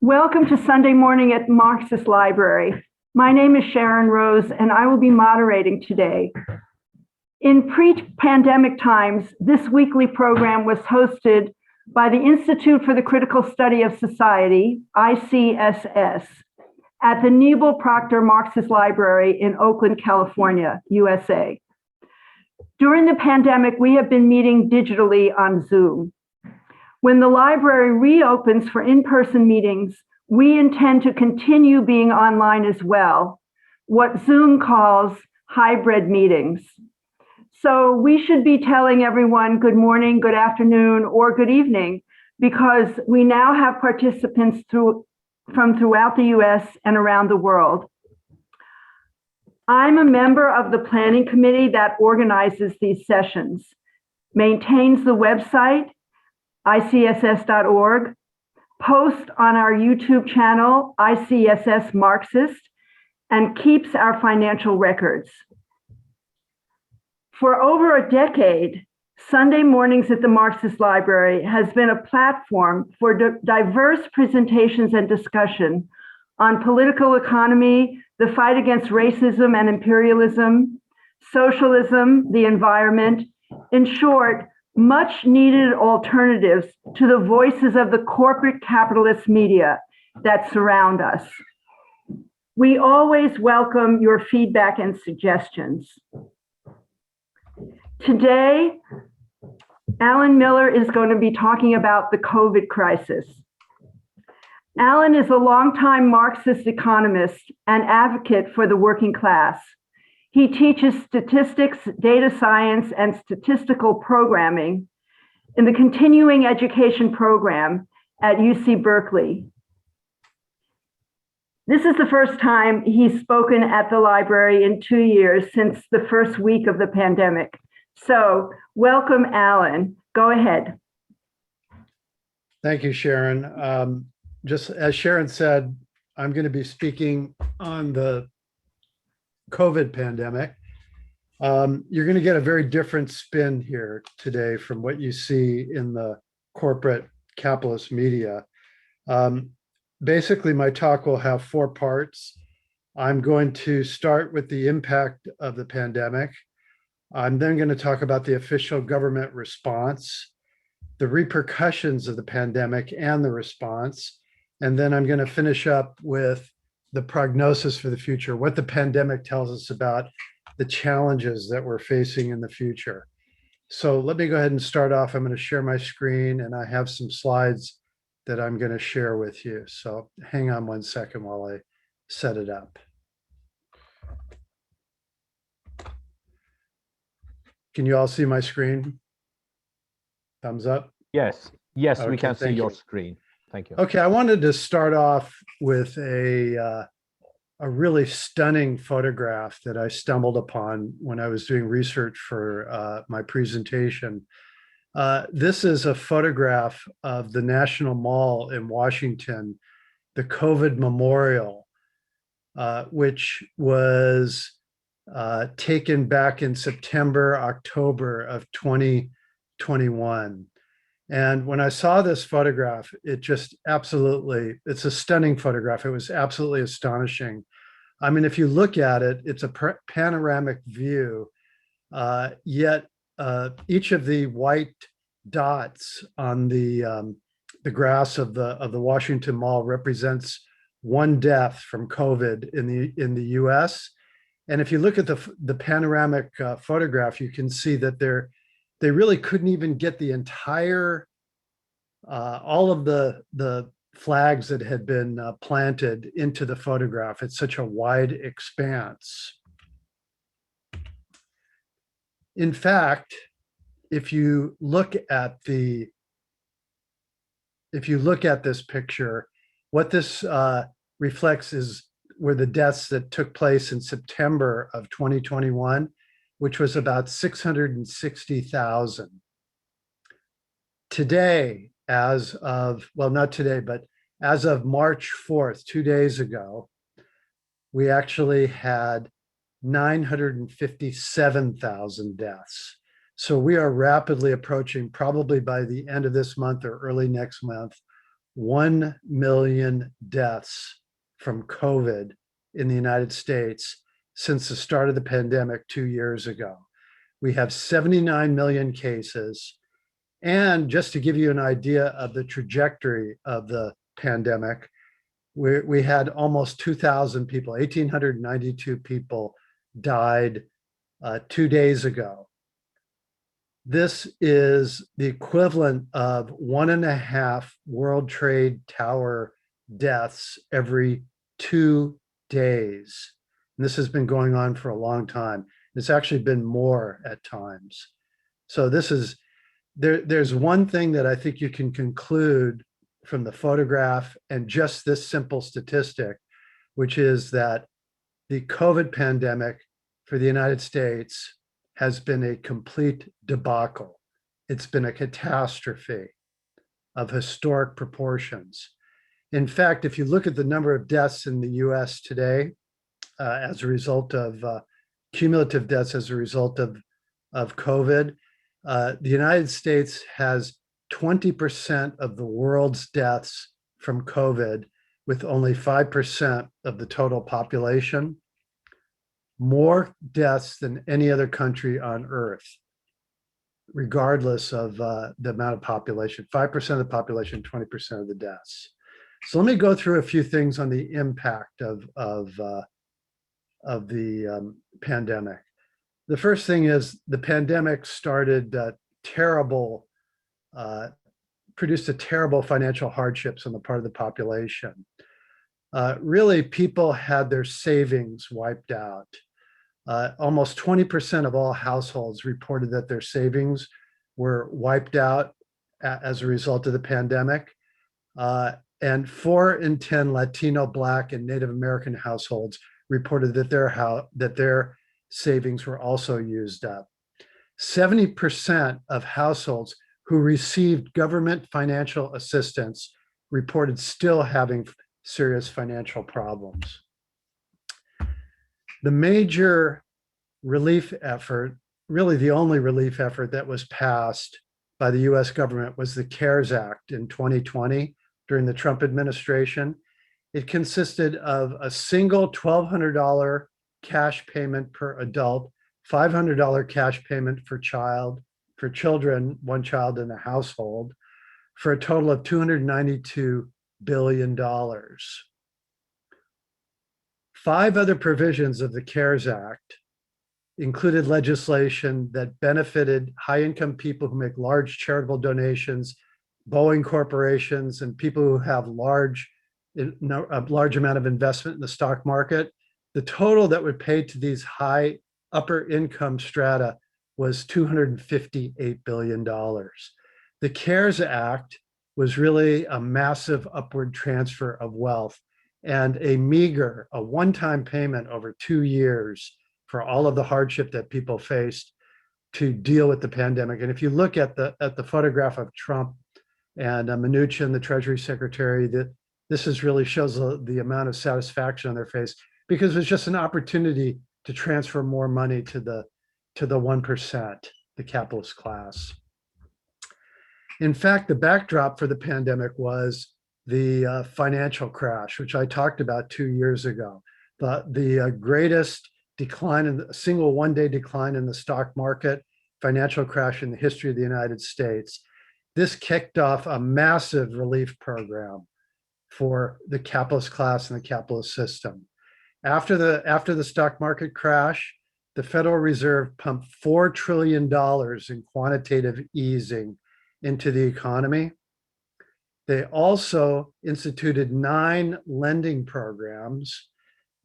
Welcome to Sunday morning at Marxist Library. My name is Sharon Rose, and I will be moderating today. In pre-pandemic times, this weekly program was hosted by the Institute for the Critical Study of Society, ICSS, at the Nebel Proctor Marxist Library in Oakland, California, USA. During the pandemic, we have been meeting digitally on Zoom. When the library reopens for in-person meetings, we intend to continue being online as well, what Zoom calls hybrid meetings. So we should be telling everyone good morning, good afternoon, or good evening, because we now have participants from throughout the US and around the world. I'm a member of the planning committee that organizes these sessions, maintains the website, ICSS.org, posts on our YouTube channel, ICSS Marxist, and keeps our financial records. For over a decade, Sunday mornings at the Marxist Library has been a platform for diverse presentations and discussion on political economy, the fight against racism and imperialism, socialism, the environment, in short, much needed alternatives to the voices of the corporate capitalist media that surround us. We always welcome your feedback and suggestions. Today, Allan Miller is going to be talking about the COVID crisis. Allan is a longtime Marxist economist and advocate for the working class. He teaches statistics, data science, and statistical programming in the continuing education program at UC Berkeley. This is the first time he's spoken at the library in 2 years since the first week of the pandemic. So welcome, Allan. Go ahead. Thank you, Sharon. Just as Sharon said, I'm going to be speaking on the COVID pandemic. You're going to get a very different spin here today from what you see in the corporate capitalist media. Basically, my talk will have 4 parts. I'm going to start with the impact of the pandemic. I'm then going to talk about the official government response, the repercussions of the pandemic and the response. And then I'm going to finish up with the prognosis for the future, what the pandemic tells us about the challenges that we're facing in the future. So let me go ahead and start off. I'm going to share my screen, and I have some slides that I'm going to share with you. So hang on 1 second while I set it up. Can you all see my screen? Thumbs up? Yes, okay, we can see your screen. Thank you. Okay, I wanted to start off with a really stunning photograph that I stumbled upon when I was doing research for my presentation. This is a photograph of the National Mall in Washington, the COVID memorial, which was taken back in September, October of 2021. And when I saw this photograph, it just absolutely, it's a stunning photograph. It was absolutely astonishing. I mean, if you look at it, it's a panoramic view, yet each of the white dots on the grass of the Washington Mall represents 1 death from COVID in the US. And if you look at the panoramic photograph, you can see that they really couldn't even get the entire, all of the flags that had been planted into the photograph. It's such a wide expanse. In fact, if you look at this picture, what this reflects is were the deaths that took place in September of 2021, which was about 660,000. Today, as of, well, not today, but as of March 4th, 2 days ago, we actually had 957,000 deaths. So we are rapidly approaching, probably by the end of this month or early next month, 1 million deaths from COVID in the United States since the start of the pandemic 2 years ago. We have 79 million cases. And just to give you an idea of the trajectory of the pandemic, we had almost 2,000 people, 1,892 people died 2 days ago. This is the equivalent of 1.5 World Trade Tower deaths every 2 days. And this has been going on for a long time. It's actually been more at times. So there's one thing that I think you can conclude from the photograph and just this simple statistic, which is that the COVID pandemic for the United States has been a complete debacle. It's been a catastrophe of historic proportions. In fact, if you look at the number of deaths in the US today, as a result of cumulative deaths as a result of COVID, the United States has 20% of the world's deaths from COVID, with only 5% of the total population. More deaths than any other country on earth, regardless of the amount of population. 5% of the population, 20% of the deaths. So let me go through a few things on the impact of the pandemic. The first thing is the pandemic produced a terrible financial hardships on the part of the population. Really, people had their savings wiped out. Almost 20% of all households reported that their savings were wiped out as a result of the pandemic. And 4 in 10 Latino, Black, and Native American households reported that their savings were also used up. 70% of households who received government financial assistance reported still having serious financial problems. The major relief effort, really the only relief effort that was passed by the US government, was the CARES Act in 2020 during the Trump administration. It consisted of a single $1,200 cash payment per adult, $500 cash payment for children, one child in a household, for a total of $292 billion. 5 other provisions of the CARES Act included legislation that benefited high-income people who make large charitable donations, Boeing corporations, and people who have a large amount of investment in the stock market. The total that would pay to these high upper income strata was $258 billion. The CARES Act was really a massive upward transfer of wealth and a one-time payment over 2 years for all of the hardship that people faced to deal with the pandemic. And if you look at the photograph of Trump and Mnuchin, the Treasury Secretary, this really shows the amount of satisfaction on their face, because it's just an opportunity to transfer more money to the 1%, the capitalist class. In fact, the backdrop for the pandemic was the financial crash, which I talked about 2 years ago. The greatest decline in a single one-day decline in the stock market, financial crash in the history of the United States. This kicked off a massive relief program for the capitalist class and the capitalist system. After the stock market crash, the Federal Reserve pumped $4 trillion in quantitative easing into the economy. They also instituted 9 lending programs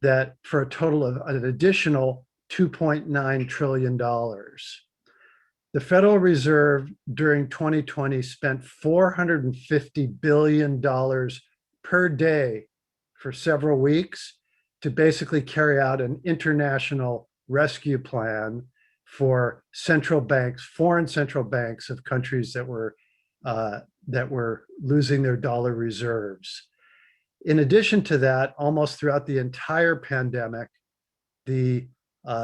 that for a total of an additional $2.9 trillion. The Federal Reserve during 2020 spent $450 billion per day for several weeks to basically carry out an international rescue plan for central banks, foreign central banks of countries that were losing their dollar reserves. In addition to that, almost throughout the entire pandemic, the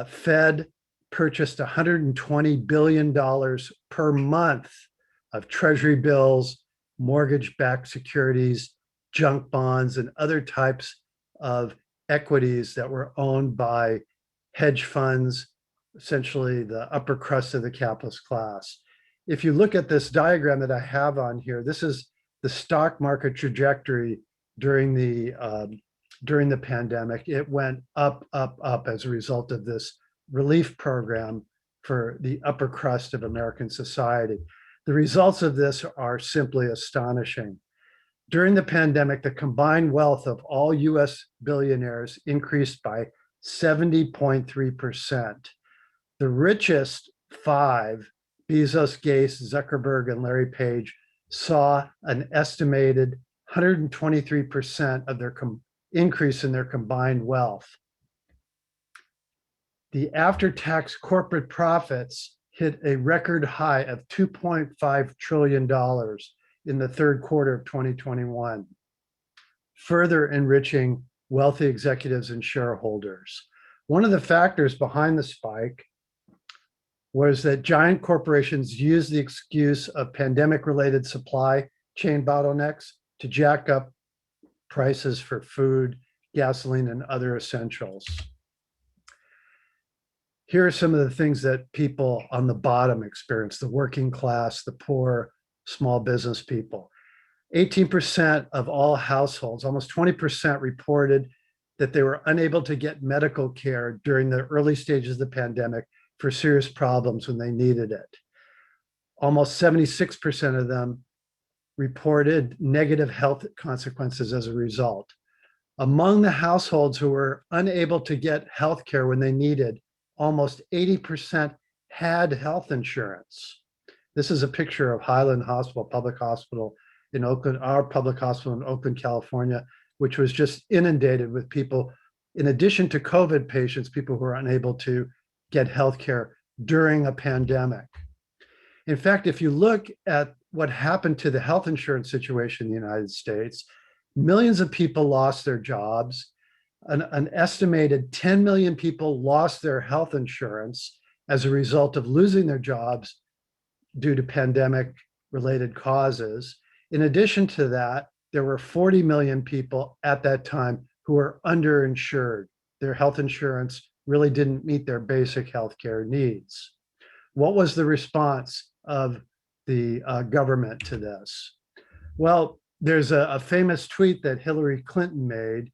Fed purchased $120 billion per month of treasury bills, mortgage-backed securities, junk bonds, and other types of equities that were owned by hedge funds, essentially the upper crust of the capitalist class. If you look at this diagram that I have on here, this is the stock market trajectory during the pandemic. It went up, up, up as a result of this relief program for the upper crust of American society. The results of this are simply astonishing. During the pandemic, the combined wealth of all US billionaires increased by 70.3%. The richest five, Bezos, Gates, Zuckerberg, and Larry Page, saw an estimated 123% of their increase in their combined wealth. The after-tax corporate profits hit a record high of $2.5 trillion in the third quarter of 2021, further enriching wealthy executives and shareholders. One of the factors behind the spike was that giant corporations used the excuse of pandemic-related supply chain bottlenecks to jack up prices for food, gasoline, and other essentials. Here are some of the things that people on the bottom experience: the working class, the poor, small business people. 18% of all households, almost 20%, reported that they were unable to get medical care during the early stages of the pandemic for serious problems when they needed it. Almost 76% of them reported negative health consequences as a result. Among the households who were unable to get health care when they needed, almost 80% had health insurance. This is a picture of Highland Hospital, public hospital in Oakland, our public hospital in Oakland, California, which was just inundated with people, in addition to COVID patients, people who were unable to get health care during a pandemic. In fact, if you look at what happened to the health insurance situation in the United States, millions of people lost their jobs. An estimated 10 million people lost their health insurance as a result of losing their jobs due to pandemic-related causes. In addition to that, there were 40 million people at that time who were underinsured. Their health insurance really didn't meet their basic healthcare needs. What was the response of the government to this? Well, there's a famous tweet that Hillary Clinton made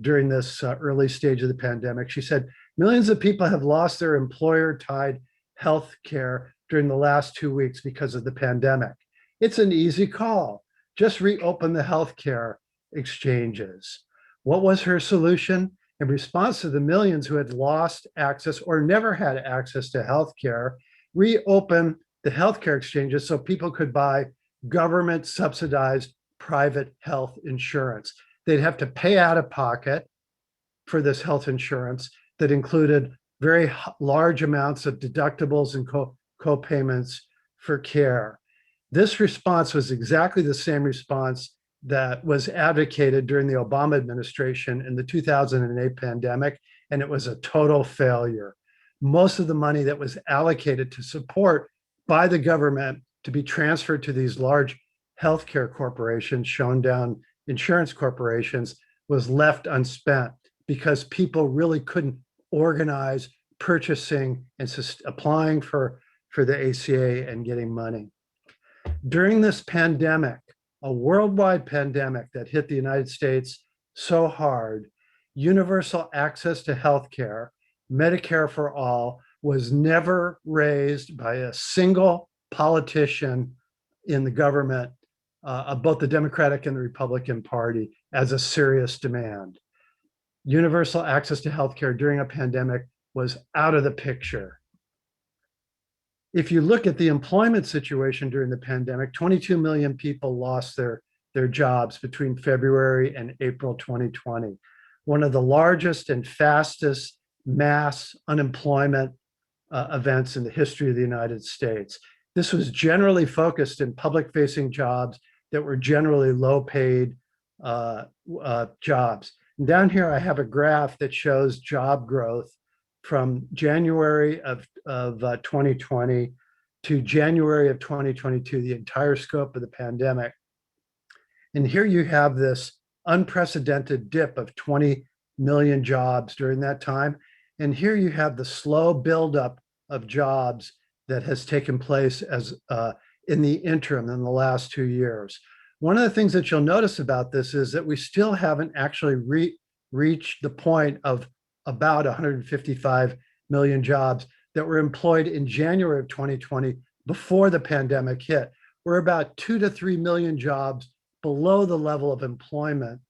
during this early stage of the pandemic. She said, "Millions of people have lost their employer-tied health care during the last 2 weeks because of the pandemic. It's an easy call. Just reopen the healthcare exchanges." What was her solution? In response to the millions who had lost access or never had access to healthcare, reopen the healthcare exchanges so people could buy government subsidized private health insurance. They'd have to pay out of pocket for this health insurance that included very large amounts of deductibles and co-payments for care. This response was exactly the same response that was advocated during the Obama administration in the 2008 pandemic, and it was a total failure. Most of the money that was allocated to support by the government to be transferred to these large healthcare corporations, shown down insurance corporations, was left unspent because people really couldn't organize purchasing and applying for the ACA and getting money. During this pandemic, a worldwide pandemic that hit the United States so hard, universal access to healthcare, Medicare for all, was never raised by a single politician in the government of both the Democratic and the Republican Party as a serious demand. Universal access to healthcare during a pandemic was out of the picture. If you look at the employment situation during the pandemic, 22 million people lost their jobs between February and April 2020. One of the largest and fastest mass unemployment events in the history of the United States. This was generally focused in public-facing jobs that were generally low-paid jobs. And down here, I have a graph that shows job growth from January of 2020 to January of 2022, the entire scope of the pandemic. And here you have this unprecedented dip of 20 million jobs during that time. And here you have the slow buildup of jobs that has taken place as in the interim in the last 2 years. One of the things that you'll notice about this is that we still haven't actually reached the point of about 155 million jobs that were employed in January of 2020 before the pandemic hit. We're about 2 to 3 million jobs below the level of employment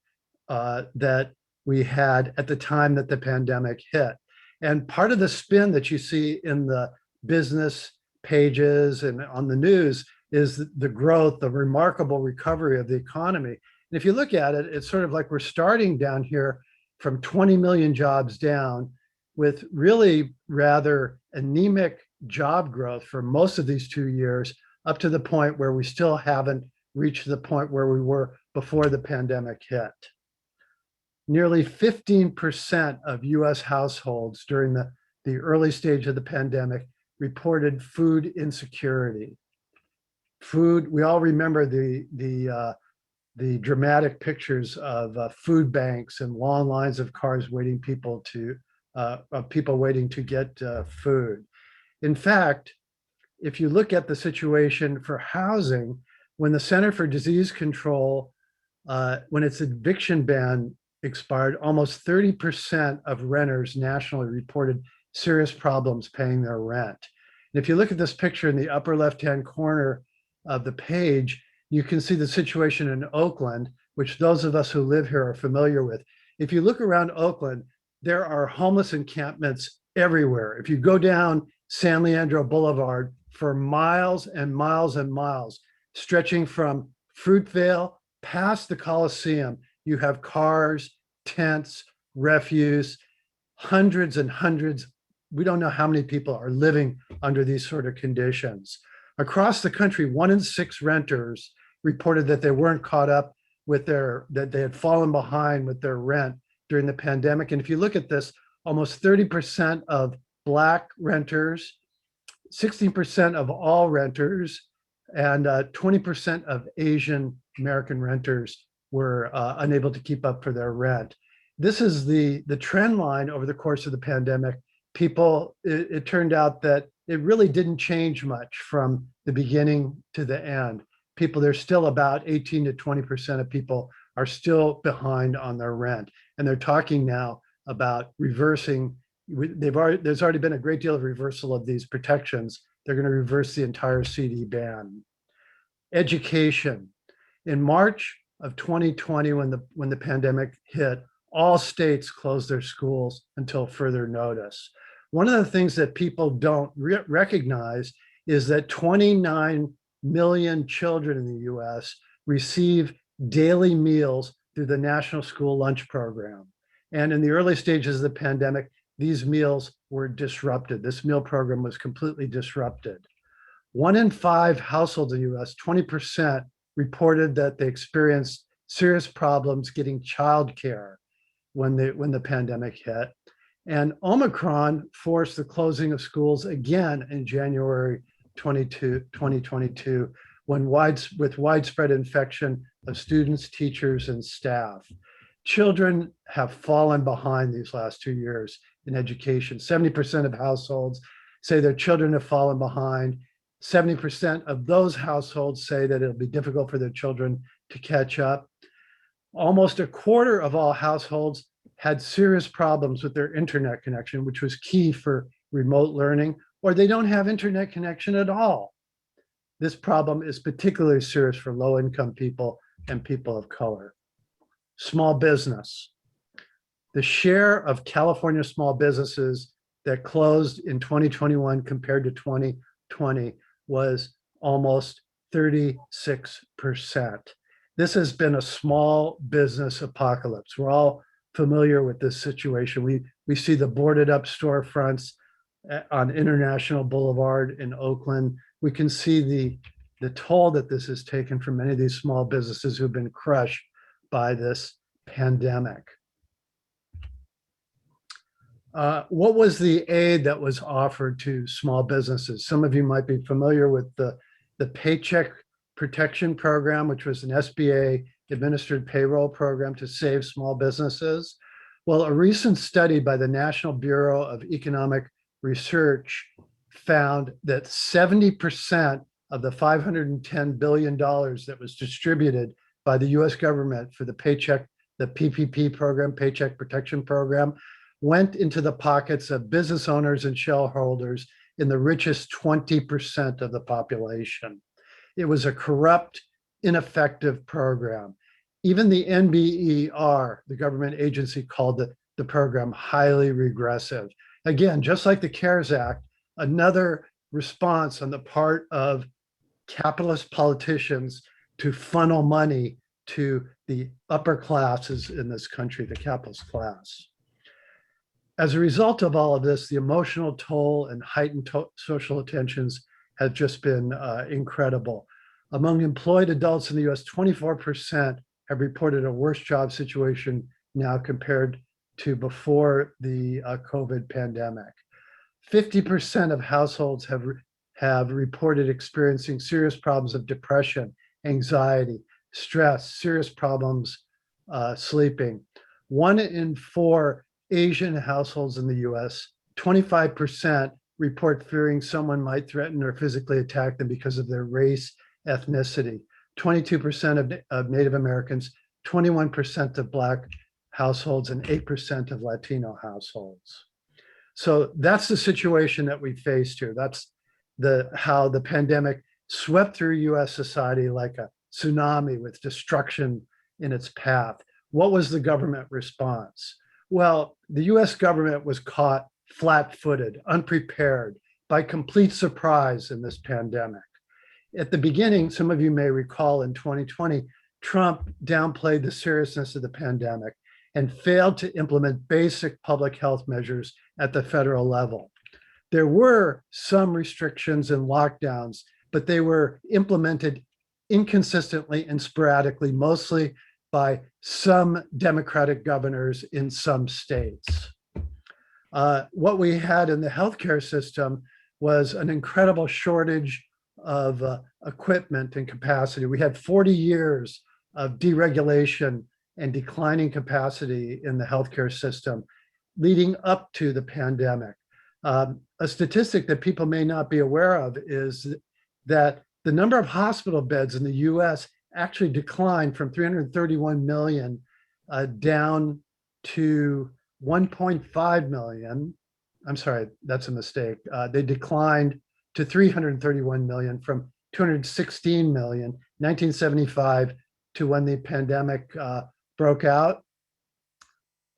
that we had at the time that the pandemic hit. And part of the spin that you see in the business pages and on the news is the growth, the remarkable recovery of the economy. And if you look at it, it's sort of like we're starting down here from 20 million jobs down with really rather anemic job growth for most of these 2 years, up to the point where we still haven't reached the point where we were before the pandemic hit. Nearly 15% of US households during the early stage of the pandemic reported food insecurity. Food, we all remember the dramatic pictures of food banks and long lines of cars waiting people waiting to get food. In fact, if you look at the situation for housing, when the Center for Disease Control, when its eviction ban expired, almost 30% of renters nationally reported serious problems paying their rent. And if you look at this picture in the upper left-hand corner of the page, you can see the situation in Oakland, which those of us who live here are familiar with. If you look around Oakland, there are homeless encampments everywhere. If you go down San Leandro Boulevard for miles and miles and miles, stretching from Fruitvale past the Coliseum, you have cars, tents, refuse, hundreds and hundreds. We don't know how many people are living under these sort of conditions. Across the country, 1 in 6 renters reported that they weren't caught up with that they had fallen behind with their rent during the pandemic. And if you look at this, almost 30% of Black renters, 16% of all renters, and 20% of Asian American renters were unable to keep up for their rent. This is the trend line over the course of the pandemic. It turned out that it really didn't change much from the beginning to the end. There's still about 18 to 20% of people are still behind on their rent. And they're talking now about reversing. There's already been a great deal of reversal of these protections. They're going to reverse the entire CD ban. Education. In March of 2020, when the pandemic hit, all states closed their schools until further notice. One of the things that people don't recognize is that 29 million children in the US receive daily meals through the National School Lunch Program. And in the early stages of the pandemic, these meals were disrupted. This meal program was completely disrupted. 1 in 5 households in the US, 20%, reported that they experienced serious problems getting childcare when the pandemic hit. And Omicron forced the closing of schools again in January 2022, with widespread infection of students, teachers, and staff. Children have fallen behind these last 2 years in education. 70% of households say their children have fallen behind. 70% of those households say that it'll be difficult for their children to catch up. Almost a quarter of all households had serious problems with their internet connection, which was key for remote learning, or they don't have internet connection at all. This problem is particularly serious for low-income people and people of color. Small business. The share of California small businesses that closed in 2021 compared to 2020 was almost 36%. This has been a small business apocalypse. We're all familiar with this situation. We see the boarded up storefronts on International Boulevard in Oakland. We can see the toll that this has taken for many of these small businesses who've been crushed by this pandemic. What was the aid that was offered to small businesses? Some of you might be familiar with the Paycheck Protection Program, which was an SBA administered payroll program to save small businesses. Well, a recent study by the National Bureau of Economic Research found that 70% of the $510 billion that was distributed by the US government for the PPP program, Paycheck Protection Program, went into the pockets of business owners and shareholders in the richest 20% of the population. It was a corrupt, ineffective program. Even the NBER, the government agency, called the program highly regressive. Again, just like the CARES Act, another response on the part of capitalist politicians to funnel money to the upper classes in this country, the capitalist class. As a result of all of this, the emotional toll and heightened social tensions have just been incredible. Among employed adults in the US, 24% have reported a worse job situation now compared to before the COVID pandemic. 50% of households have reported experiencing serious problems of depression, anxiety, stress, serious problems sleeping. 1 in 4 Asian households in the US, 25% report fearing someone might threaten or physically attack them because of their race, ethnicity. 22% of Native Americans, 21% of Black households, and 8% of Latino households. So that's the situation that we faced here. That's how the pandemic swept through US society like a tsunami with destruction in its path. What was the government response? Well, the US government was caught flat-footed, unprepared, by complete surprise in this pandemic. At the beginning, some of you may recall in 2020, Trump downplayed the seriousness of the pandemic and failed to implement basic public health measures at the federal level. There were some restrictions and lockdowns, but they were implemented inconsistently and sporadically, mostly by some Democratic governors in some states. What we had in the healthcare system was an incredible shortage of equipment and capacity. We had 40 years of deregulation and declining capacity in the healthcare system leading up to the pandemic. A statistic that people may not be aware of is that the number of hospital beds in the US actually declined from 331 million down to 1.5 million. I'm sorry, that's a mistake. They declined to 331 million from 216 million, 1975 to when the pandemic broke out.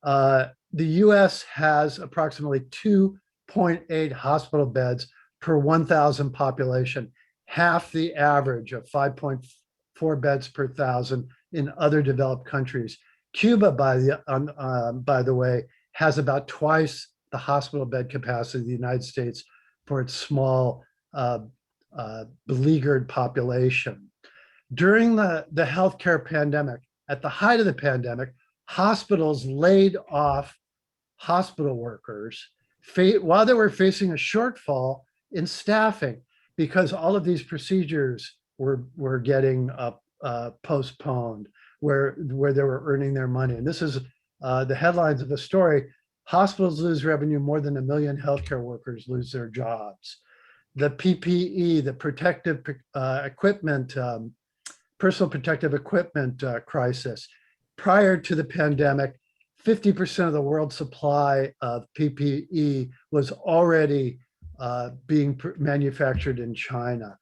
The US has approximately 2.8 hospital beds per 1,000 population, half the average of 5.4 beds per 1,000 in other developed countries. Cuba, by the way, has about twice the hospital bed capacity of the United States for its small, beleaguered population. During the healthcare pandemic, at the height of the pandemic, hospitals laid off hospital workers while they were facing a shortfall in staffing because all of these procedures were getting postponed where they were earning their money. And this is the headlines of the story. Hospitals lose revenue, more than 1 million healthcare workers lose their jobs. The PPE, the protective equipment, personal protective equipment crisis. Prior to the pandemic, 50% of the world's supply of PPE was already being manufactured in China.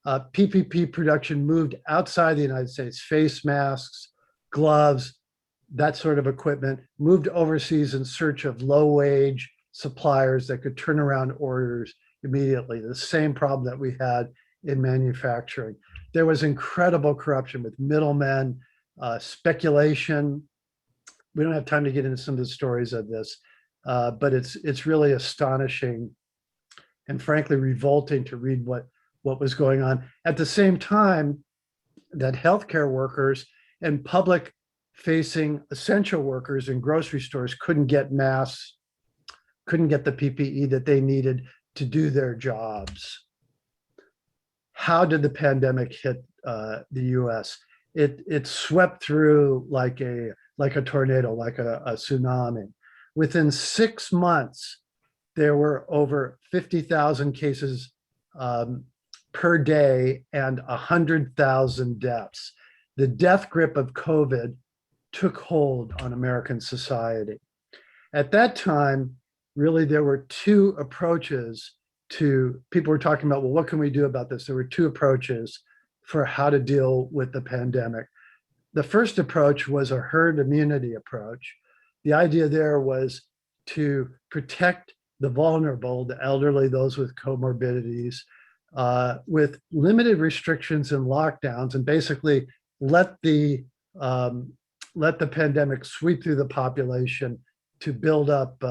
PPP production moved outside the United States, face masks, gloves, that sort of equipment, moved overseas in search of low-wage suppliers that could turn around orders immediately. The same problem that we had in manufacturing. There was incredible corruption with middlemen, speculation. We don't have time to get into some of the stories of this, but it's really astonishing and frankly revolting to read what was going on. At the same time that healthcare workers and public facing essential workers in grocery stores couldn't get masks couldn't get the PPE that they needed to do their jobs. How did the pandemic hit the US? It swept through like a tornado, like a tsunami. Within 6 months, there were over 50,000 cases per day and 100,000 deaths. The death grip of COVID took hold on American society. At that time, really, there were two approaches to, people were talking about, well, what can we do about this? There were two approaches for how to deal with the pandemic. The first approach was a herd immunity approach. The idea there was to protect the vulnerable, the elderly, those with comorbidities, with limited restrictions and lockdowns, and basically let the pandemic sweep through the population to build up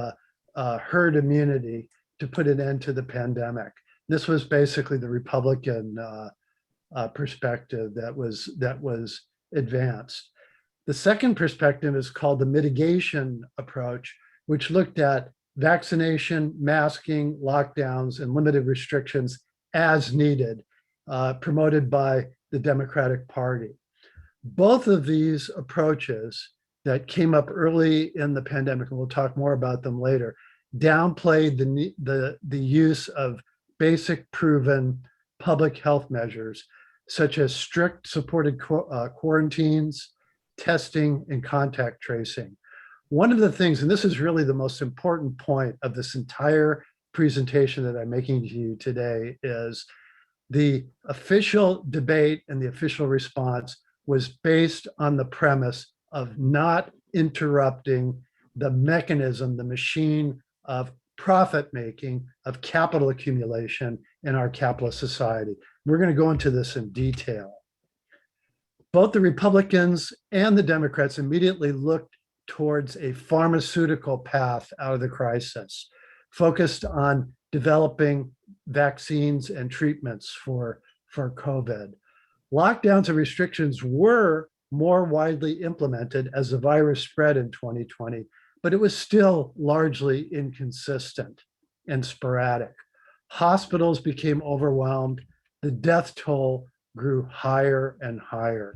herd immunity to put an end to the pandemic. This was basically the Republican perspective that was advanced. The second perspective is called the mitigation approach, which looked at vaccination, masking, lockdowns, and limited restrictions as needed, promoted by the Democratic Party. Both of these approaches that came up early in the pandemic, and we'll talk more about them later, downplayed the use of basic proven public health measures, such as strict supported quarantines, testing, and contact tracing. One of the things, and this is really the most important point of this entire presentation that I'm making to you today, is the official debate and the official response was based on the premise of not interrupting the mechanism, the machine of profit making, of capital accumulation in our capitalist society. We're going to go into this in detail. Both the Republicans and the Democrats immediately looked towards a pharmaceutical path out of the crisis, focused on developing vaccines and treatments for COVID. Lockdowns and restrictions were more widely implemented as the virus spread in 2020, but it was still largely inconsistent and sporadic. Hospitals became overwhelmed. The death toll grew higher and higher.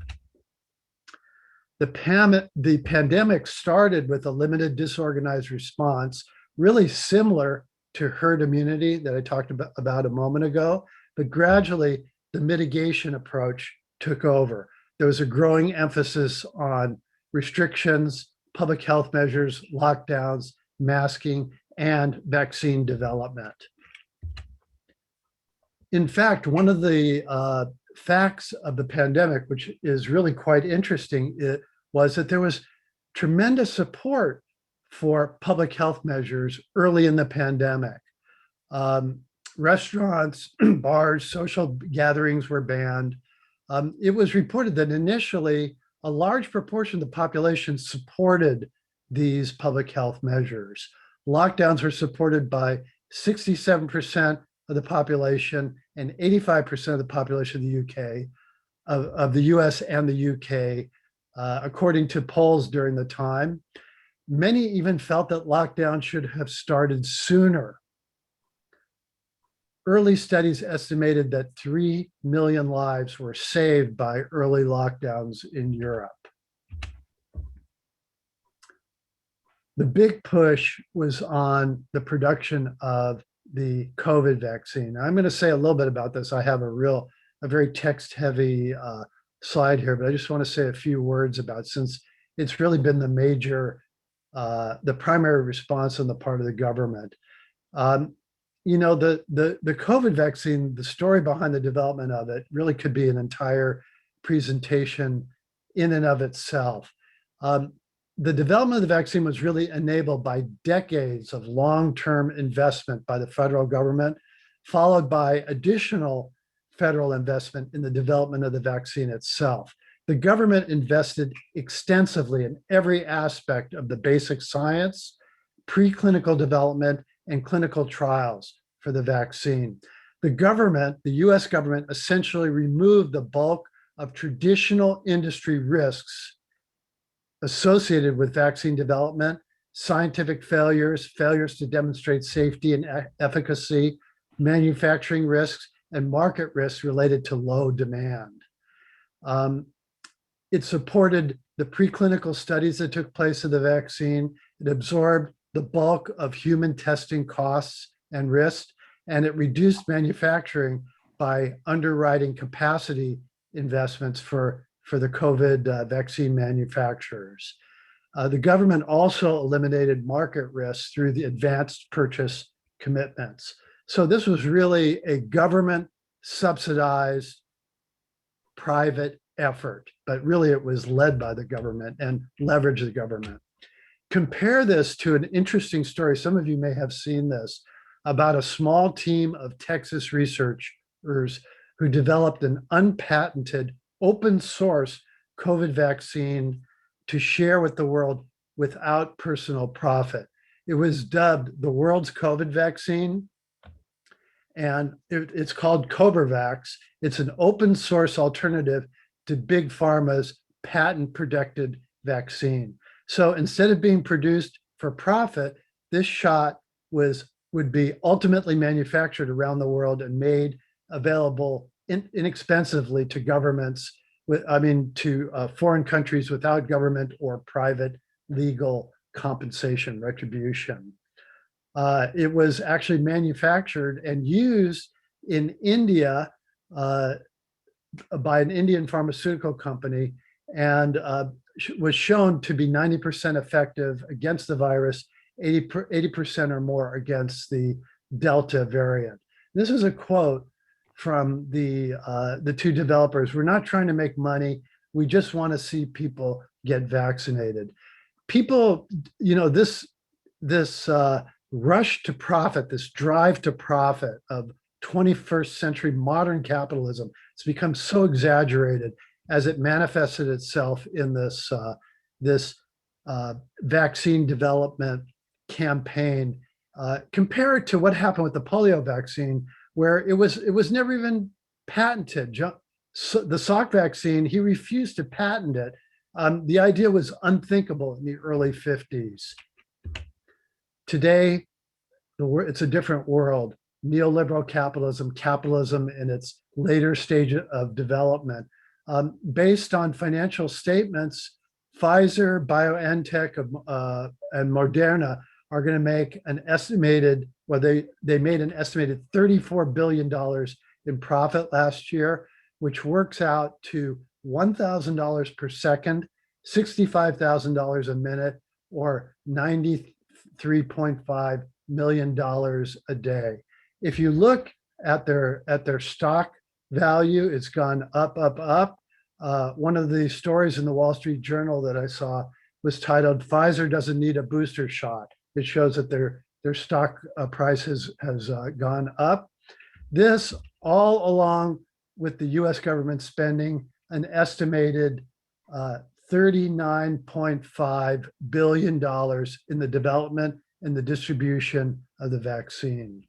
The pandemic started with a limited, disorganized response, really similar to herd immunity that I talked about a moment ago, but gradually the mitigation approach took over. There was a growing emphasis on restrictions, public health measures, lockdowns, masking, and vaccine development. In fact, one of the facts of the pandemic, which is really quite interesting, was that there was tremendous support for public health measures early in the pandemic. Restaurants, bars, social gatherings were banned. It was reported that initially a large proportion of the population supported these public health measures. Lockdowns were supported by 67% of the population and 85% of the population of the UK, of the US and the UK, according to polls during the time. Many even felt that lockdown should have started sooner. Early studies estimated that 3 million lives were saved by early lockdowns in Europe. The big push was on the production of the COVID vaccine. I'm going to say a little bit about this. I have a very text-heavy slide here, but I just want to say a few words about it, since it's really been the primary response on the part of the government. You know, the COVID vaccine, the story behind the development of it really could be an entire presentation in and of itself. The development of the vaccine was really enabled by decades of long-term investment by the federal government, followed by additional federal investment in the development of the vaccine itself. The government invested extensively in every aspect of the basic science, preclinical development, and clinical trials for the vaccine. The US government, essentially removed the bulk of traditional industry risks associated with vaccine development scientific failures, failures to demonstrate safety and efficacy, manufacturing risks, and market risks related to low demand. It supported the preclinical studies that took place of the vaccine. It absorbed the bulk of human testing costs and risk, and it reduced manufacturing by underwriting capacity investments for the COVID vaccine manufacturers. The government also eliminated market risks through the advanced purchase commitments. So this was really a government subsidized private effort, but really it was led by the government and leveraged the government. Compare this to an interesting story. Some of you may have seen this about a small team of Texas researchers who developed an unpatented open source COVID vaccine to share with the world without personal profit. It was dubbed the world's COVID vaccine, and it's called CobraVax. It's an open source alternative to Big Pharma's patent protected vaccine. So instead of being produced for profit, this shot would be ultimately manufactured around the world and made available inexpensively to governments, to foreign countries without government or private legal compensation, retribution. It was actually manufactured and used in India by an Indian pharmaceutical company, and was shown to be 90% effective against the virus, 80% or more against the Delta variant. This is a quote from the two developers. We're not trying to make money. We just want to see people get vaccinated. People, this rush to profit, this drive to profit of 21st century modern capitalism, it's become so exaggerated as it manifested itself in this vaccine development campaign. Compare it to what happened with the polio vaccine, where it was never even patented. The Salk vaccine, he refused to patent it. The idea was unthinkable in the early 50s. Today, it's a different world. Neoliberal capitalism in its later stage of development. Based on financial statements, Pfizer, BioNTech, and Moderna are going to make an estimated, they made an estimated $34 billion in profit last year, which works out to $1,000 per second, $65,000 a minute, or $93.5 million a day. If you look at their stock value, it's gone up, up, up. One of the stories in the Wall Street Journal that I saw was titled, "Pfizer doesn't need a booster shot." It shows that their stock price has gone up. This all along with the US government spending an estimated $39.5 billion in the development and the distribution of the vaccine.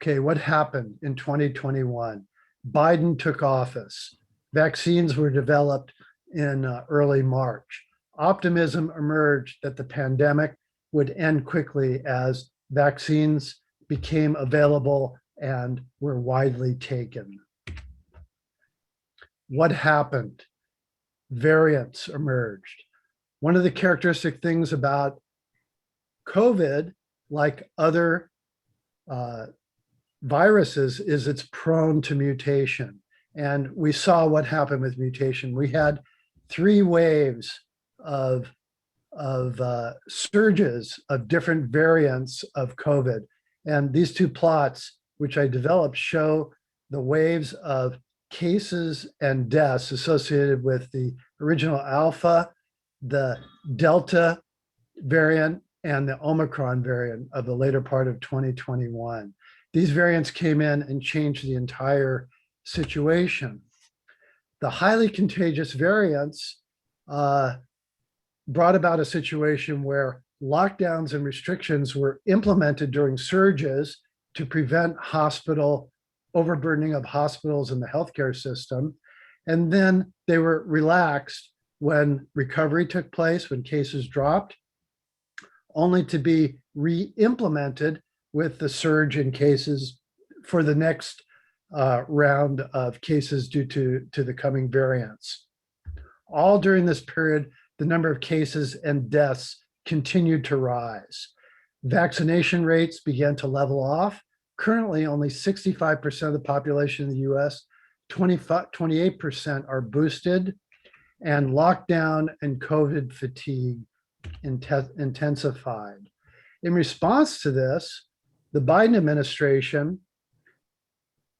Okay, what happened in 2021? Biden took office. Vaccines were developed in early March. Optimism emerged that the pandemic would end quickly as vaccines became available and were widely taken. What happened? Variants emerged. One of the characteristic things about COVID, like other viruses, is it's prone to mutation. And we saw what happened with mutation. We had 3 waves of surges of different variants of COVID. And these 2 plots, which I developed, show the waves of cases and deaths associated with the original Alpha, the Delta variant, and the Omicron variant of the later part of 2021. These variants came in and changed the entire situation. The highly contagious variants brought about a situation where lockdowns and restrictions were implemented during surges to prevent overburdening of hospitals and the healthcare system. And then they were relaxed when recovery took place, when cases dropped, only to be re-implemented with the surge in cases for the next round of cases due to the coming variants. All during this period, the number of cases and deaths continued to rise. Vaccination rates began to level off. Currently, only 65% of the population in the US, 28% are boosted, and lockdown and COVID fatigue intensified. In response to this, the Biden administration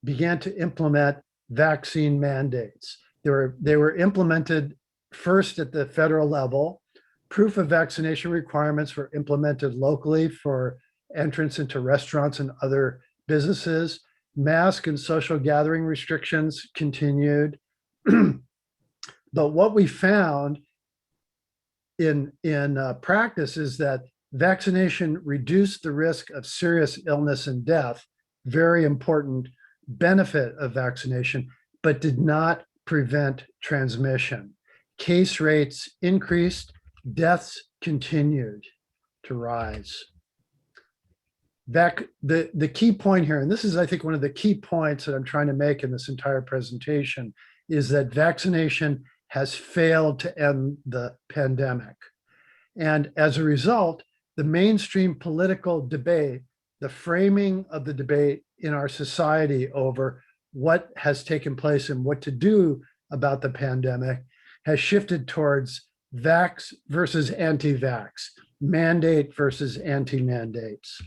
began to implement vaccine mandates. They were implemented first at the federal level. Proof of vaccination requirements were implemented locally for entrance into restaurants and other businesses. Mask and social gathering restrictions continued. But what we found in practice is that vaccination reduced the risk of serious illness and death, very important benefit of vaccination, but did not prevent transmission. Case rates increased, deaths continued to rise. The key point here, and this is, I think, one of the key points that I'm trying to make in this entire presentation, is that vaccination has failed to end the pandemic. And as a result, the mainstream political debate, the framing of the debate in our society over what has taken place and what to do about the pandemic has shifted towards vax versus anti-vax, mandate versus anti-mandates.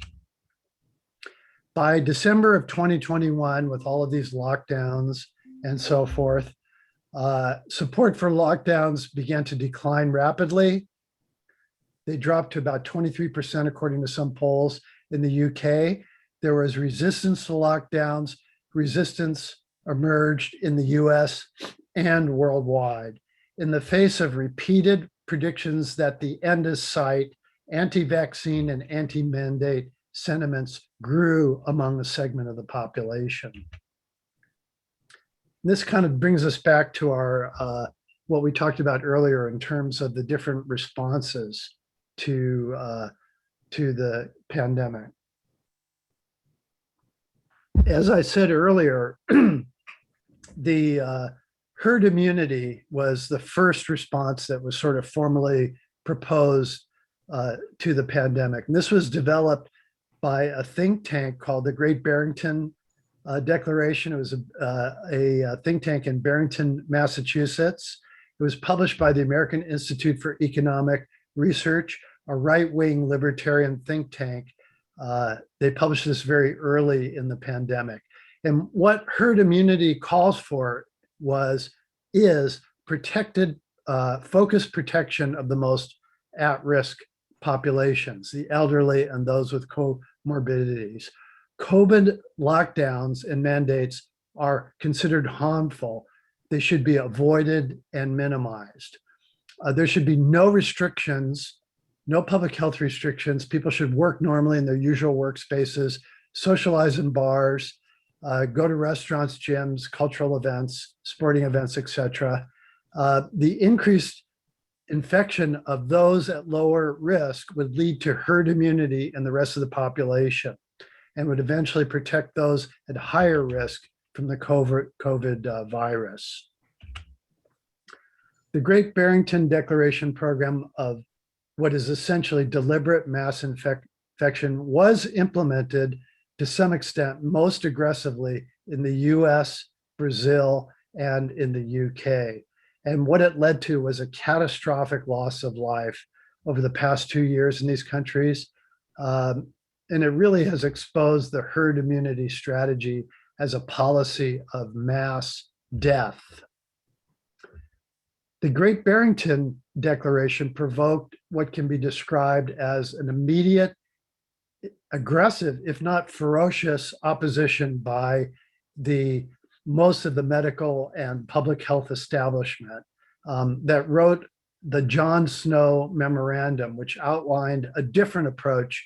By December of 2021, with all of these lockdowns and so forth, support for lockdowns began to decline rapidly. They dropped to about 23%, according to some polls in the UK. There was resistance to lockdowns. Resistance emerged in the US and worldwide. In the face of repeated predictions that the end is sight, anti-vaccine and anti-mandate sentiments grew among a segment of the population. This kind of brings us back to our what we talked about earlier in terms of the different responses to the pandemic. As I said earlier, the herd immunity was the first response that was sort of formally proposed to the pandemic. And this was developed by a think tank called the Great Barrington Declaration. It was a think tank in Barrington, Massachusetts. It was published by the American Institute for Economic Research, a right-wing libertarian think tank. They published this very early in the pandemic. And what herd immunity calls for is protected, focused protection of the most at-risk populations, the elderly and those with comorbidities. COVID lockdowns and mandates are considered harmful. They should be avoided and minimized. There should be no restrictions, no public health restrictions. People should work normally in their usual workspaces, socialize in bars, go to restaurants, gyms, cultural events, sporting events, etc. The increased infection of those at lower risk would lead to herd immunity in the rest of the population and would eventually protect those at higher risk from the COVID virus. The Great Barrington Declaration program of what is essentially deliberate mass infection was implemented to some extent, most aggressively in the US, Brazil, and in the UK. And what it led to was a catastrophic loss of life over the past 2 years in these countries. And it really has exposed the herd immunity strategy as a policy of mass death. The Great Barrington Declaration provoked what can be described as an immediate, aggressive, if not ferocious, opposition by most of the medical and public health establishment that wrote the John Snow Memorandum, which outlined a different approach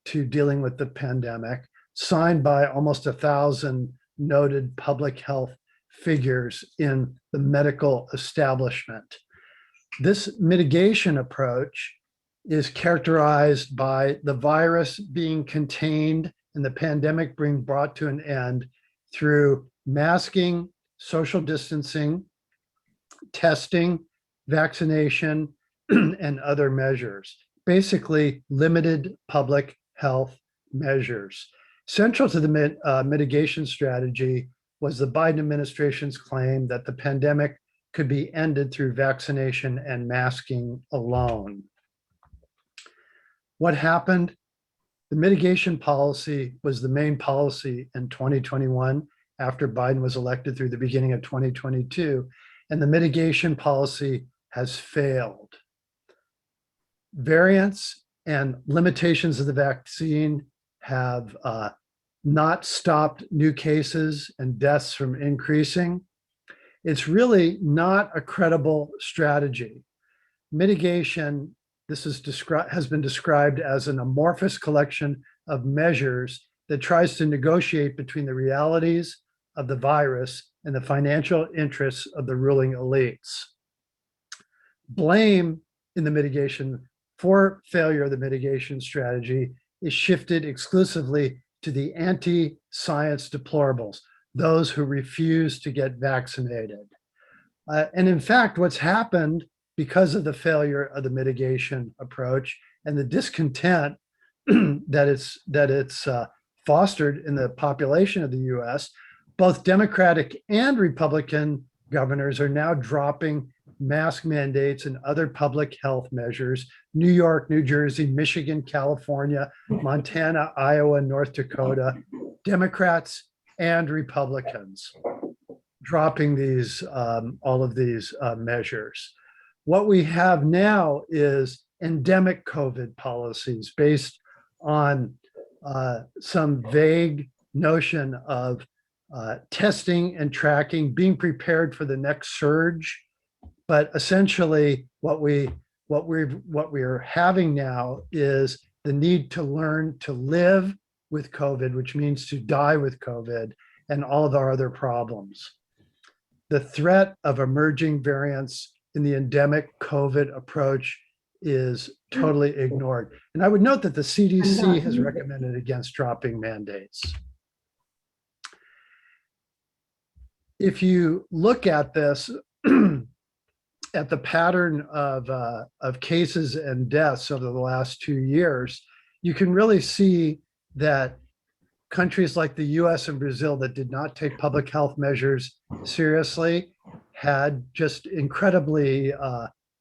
to dealing with the pandemic, signed by almost 1,000 noted public health figures in the medical establishment. This mitigation approach is characterized by the virus being contained and the pandemic being brought to an end through masking, social distancing, testing, vaccination, and other measures. Basically, limited public health measures. Central to the mitigation strategy was the Biden administration's claim that the pandemic could be ended through vaccination and masking alone. What happened? The mitigation policy was the main policy in 2021 after Biden was elected through the beginning of 2022, and the mitigation policy has failed. Variants and limitations of the vaccine have not stopped new cases and deaths from increasing. It's really not a credible strategy. Mitigation, this has been described as an amorphous collection of measures that tries to negotiate between the realities of the virus and the financial interests of the ruling elites. Blame in the mitigation for failure of the mitigation strategy is shifted exclusively to the anti-science deplorables, those who refuse to get vaccinated. And in fact, what's happened because of the failure of the mitigation approach and the discontent that it's fostered in the population of the US, both Democratic and Republican governors are now dropping mask mandates and other public health measures. New York, New Jersey, Michigan, California, Montana, Iowa, North Dakota, Democrats and Republicans dropping these, all of these measures. What we have now is endemic COVID policies based on some vague notion of testing and tracking, being prepared for the next surge. But essentially, what we're having now is the need to learn to live with COVID, which means to die with COVID and all of our other problems. The threat of emerging variants in the endemic COVID approach is totally ignored. And I would note that the CDC has recommended against dropping mandates. If you look at this, at the pattern of cases and deaths over the last 2 years, you can really see that countries like the US and Brazil that did not take public health measures seriously had just incredibly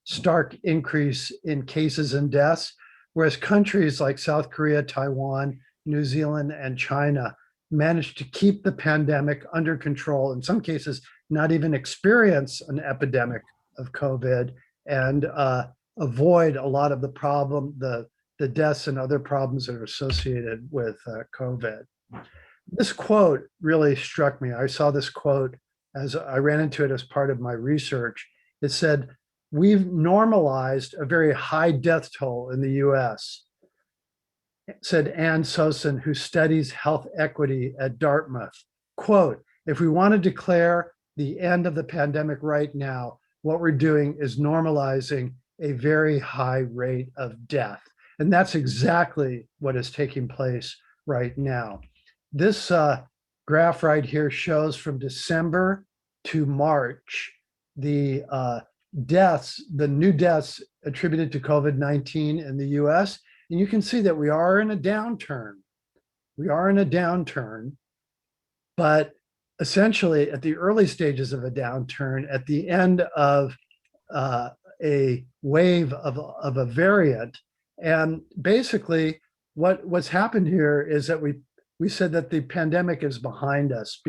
stark increase in cases and deaths, whereas countries like South Korea, Taiwan, New Zealand, and China managed to keep the pandemic under control, in some cases, not even experience an epidemic of COVID, and avoid a lot of the deaths and other problems that are associated with COVID. This quote really struck me. I saw this quote as I ran into it as part of my research. It said, "We've normalized a very high death toll in the US," said Ann Sosin, who studies health equity at Dartmouth. Quote, "If we want to declare the end of the pandemic right now, what we're doing is normalizing a very high rate of death." And that's exactly what is taking place right now. This graph right here shows from December to March, the deaths, the new deaths attributed to COVID-19 in the US. And you can see that we are in a downturn. We are in a downturn, but essentially at the early stages of a downturn, at the end of a wave of a variant. And basically what's happened here is that we said that the pandemic is behind us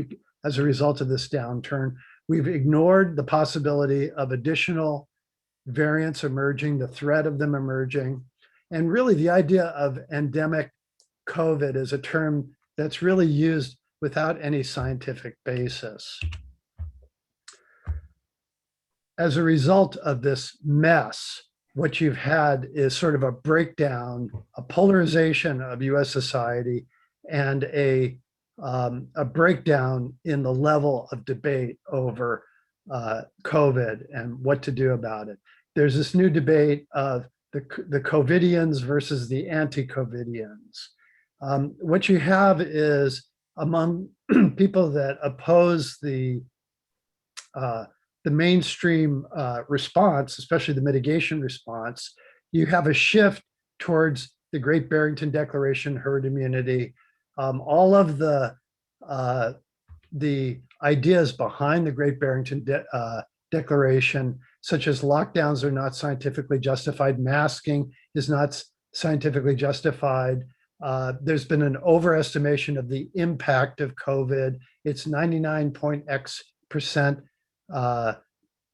as a result of this downturn. We've ignored the possibility of additional variants emerging, the threat of them emerging. And really the idea of endemic COVID is a term that's really used without any scientific basis. As a result of this mess, what you've had is sort of a breakdown, a polarization of US society, and a breakdown in the level of debate over COVID and what to do about it. there's this new debate of the COVIDians versus the anti-COVIDians. What you have is among people that oppose the mainstream response, especially the mitigation response, you have a shift towards the Great Barrington Declaration, herd immunity, all of the ideas behind the Great Barrington Declaration, such as lockdowns are not scientifically justified, masking is not scientifically justified. There's been an overestimation of the impact of COVID. It's 99.x%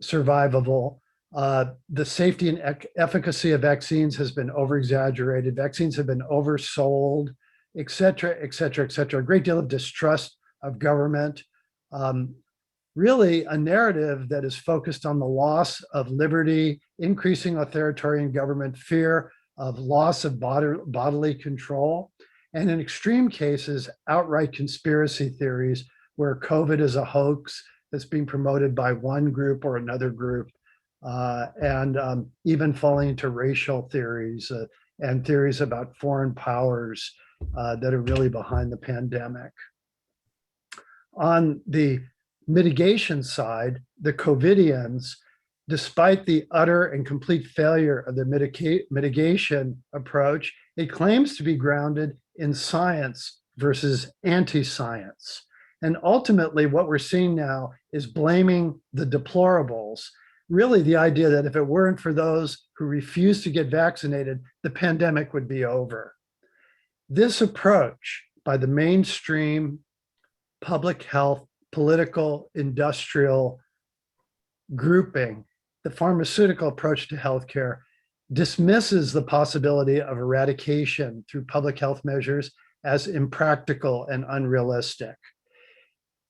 survivable. The safety and efficacy of vaccines has been over-exaggerated. Vaccines have been oversold, et cetera, et cetera, et cetera. A great deal of distrust of government. Really a narrative that is focused on the loss of liberty, increasing authoritarian government, fear of loss of bodily control, and in extreme cases, outright conspiracy theories where COVID is a hoax that's being promoted by one group or another group, and even falling into racial theories and theories about foreign powers that are really behind the pandemic. On the mitigation side, the COVIDians, despite the utter and complete failure of the mitigation approach, it claims to be grounded in science versus anti-science. And ultimately, what we're seeing now is blaming the deplorables. Really, the idea that if it weren't for those who refuse to get vaccinated, the pandemic would be over. This approach by the mainstream public health, political, industrial grouping, the pharmaceutical approach to healthcare, dismisses the possibility of eradication through public health measures as impractical and unrealistic.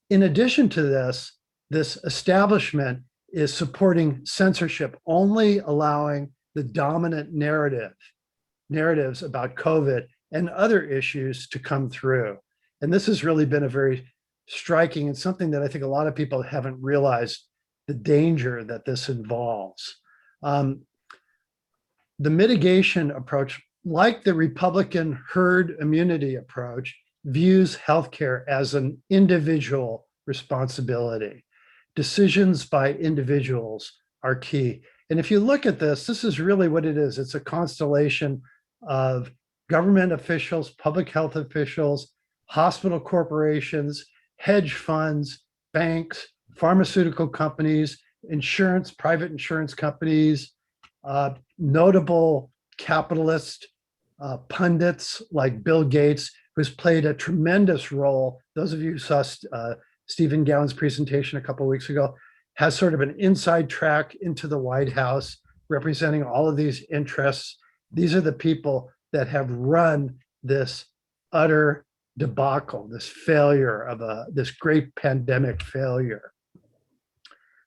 In addition to this, this establishment is supporting censorship, only allowing the dominant narratives about COVID and other issues to come through. And this has really been a very striking and something that I think a lot of people haven't realized the danger that this involves. The mitigation approach, like the Republican herd immunity approach, views healthcare as an individual responsibility. Decisions by individuals are key. And if you look at this, this is really what it is. It's a constellation of government officials, public health officials, hospital corporations, hedge funds, banks, pharmaceutical companies, insurance, private insurance companies, notable capitalist pundits like Bill Gates, who's played a tremendous role. Those of you who saw Stephen Gowan's presentation a couple of weeks ago, has sort of an inside track into the White House, representing all of these interests. These are the people that have run this utter debacle, this failure of this great pandemic failure.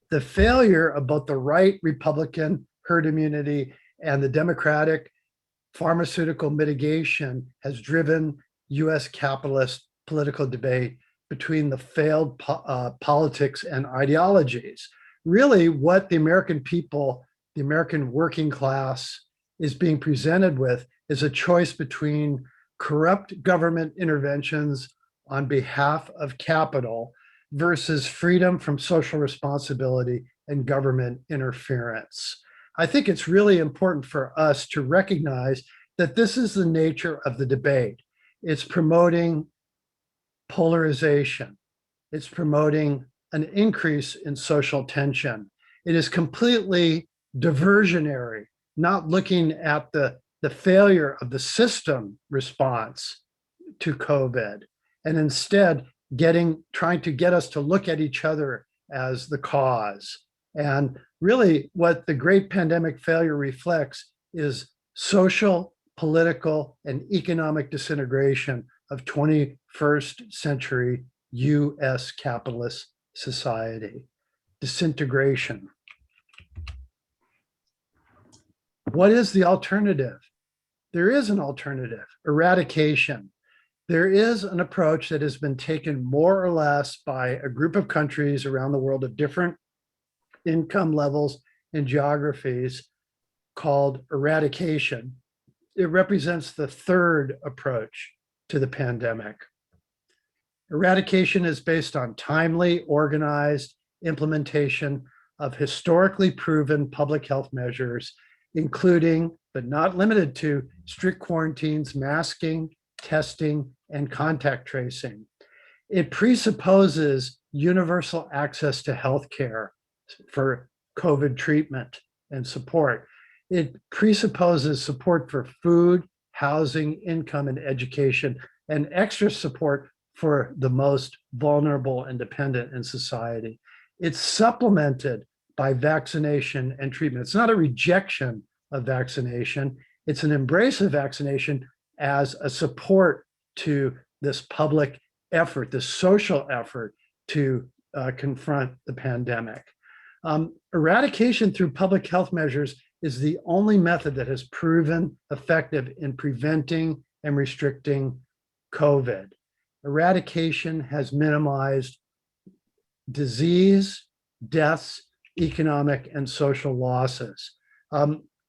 The failure of both the right Republican herd immunity and the Democratic pharmaceutical mitigation has driven US capitalist political debate between the failed politics and ideologies. Really, what the American people, the American working class, is being presented with is a choice between corrupt government interventions on behalf of capital versus freedom from social responsibility and government interference. I think it's really important for us to recognize that this is the nature of the debate. It's promoting polarization. It's promoting an increase in social tension. It is completely diversionary, not looking at the failure of the system response to COVID, and instead trying to get us to look at each other as the cause. And really what the great pandemic failure reflects is social, political, and economic disintegration of 21st century US capitalist society. Disintegration. What is the alternative? There is an alternative: eradication. There is an approach that has been taken more or less by a group of countries around the world of different income levels and geographies called eradication. It represents the third approach to the pandemic. Eradication is based on timely, organized implementation of historically proven public health measures, including, but not limited to, strict quarantines, masking, testing, and contact tracing. It presupposes universal access to healthcare for COVID treatment and support. It presupposes support for food, housing, income, and education, and extra support for the most vulnerable and dependent in society. It's supplemented by vaccination and treatment. It's not a rejection of vaccination. It's an embrace of vaccination as a support to this public effort, this social effort to confront the pandemic. Eradication through public health measures is the only method that has proven effective in preventing and restricting COVID. Eradication has minimized disease, deaths, economic and social losses.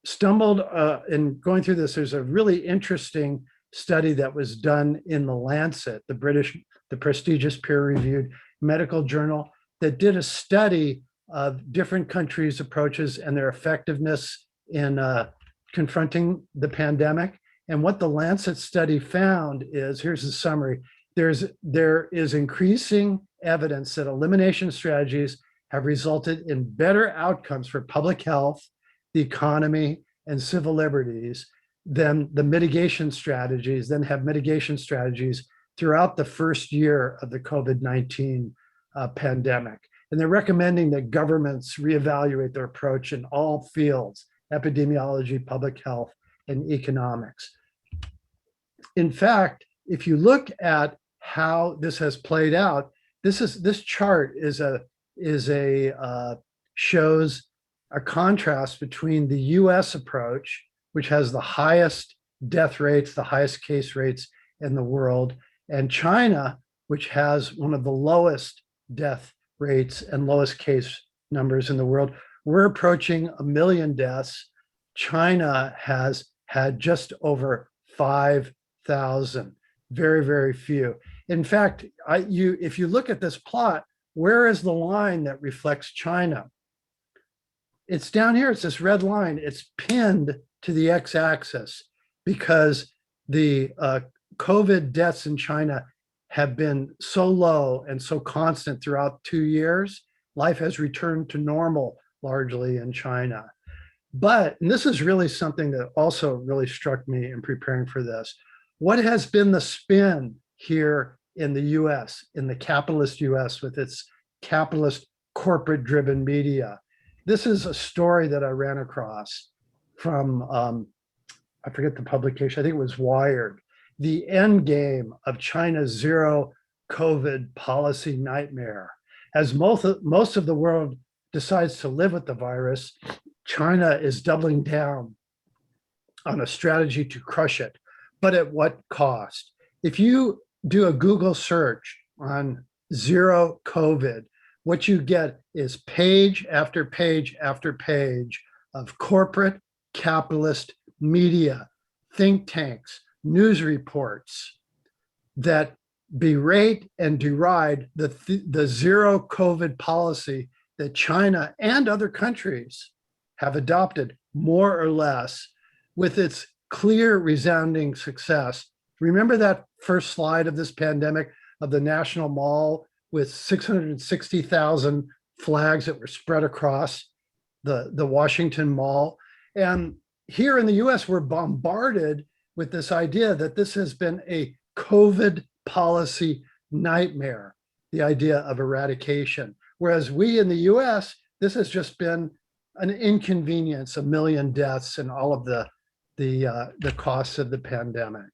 Stumbled in going through this, there's a really interesting study that was done in the Lancet, the prestigious peer-reviewed medical journal, that did a study of different countries' approaches and their effectiveness in confronting the pandemic. And what the Lancet study found is, here's the summary, there is increasing evidence that elimination strategies have resulted in better outcomes for public health, the economy, and civil liberties than the mitigation strategies, throughout the first year of the COVID-19 pandemic. And they're recommending that governments reevaluate their approach in all fields: epidemiology, public health, and economics. In fact, if you look at how this has played out, this chart shows a contrast between the US approach, which has the highest death rates, the highest case rates in the world, and China, which has one of the lowest death rates and lowest case numbers in the world. We're approaching 1 million deaths. China has had just over 5,000, very, very few. In fact, if you look at this plot, where is the line that reflects China? It's down here, it's this red line. It's pinned to the x-axis because the COVID deaths in China have been so low and so constant throughout 2 years. Life has returned to normal largely in China. But, and this is really something that also really struck me in preparing for this, what has been the spin here in the US, in the capitalist US, with its capitalist corporate-driven media? This is a story that I ran across from, I forget the publication, I think it was Wired. The end game of China's zero COVID policy nightmare. As most of the world decides to live with the virus, China is doubling down on a strategy to crush it, but at what cost? If you do a Google search on zero COVID, what you get is page after page after page of corporate capitalist media, think tanks, news reports that berate and deride the zero COVID policy that China and other countries have adopted, more or less, with its clear, resounding success. Remember that first slide of this pandemic of the National Mall with 660,000 flags that were spread across the Washington Mall? And here in the US, we're bombarded with this idea that this has been a COVID policy nightmare, the idea of eradication. Whereas we in the US, this has just been an inconvenience, 1 million deaths and all of the costs of the pandemic.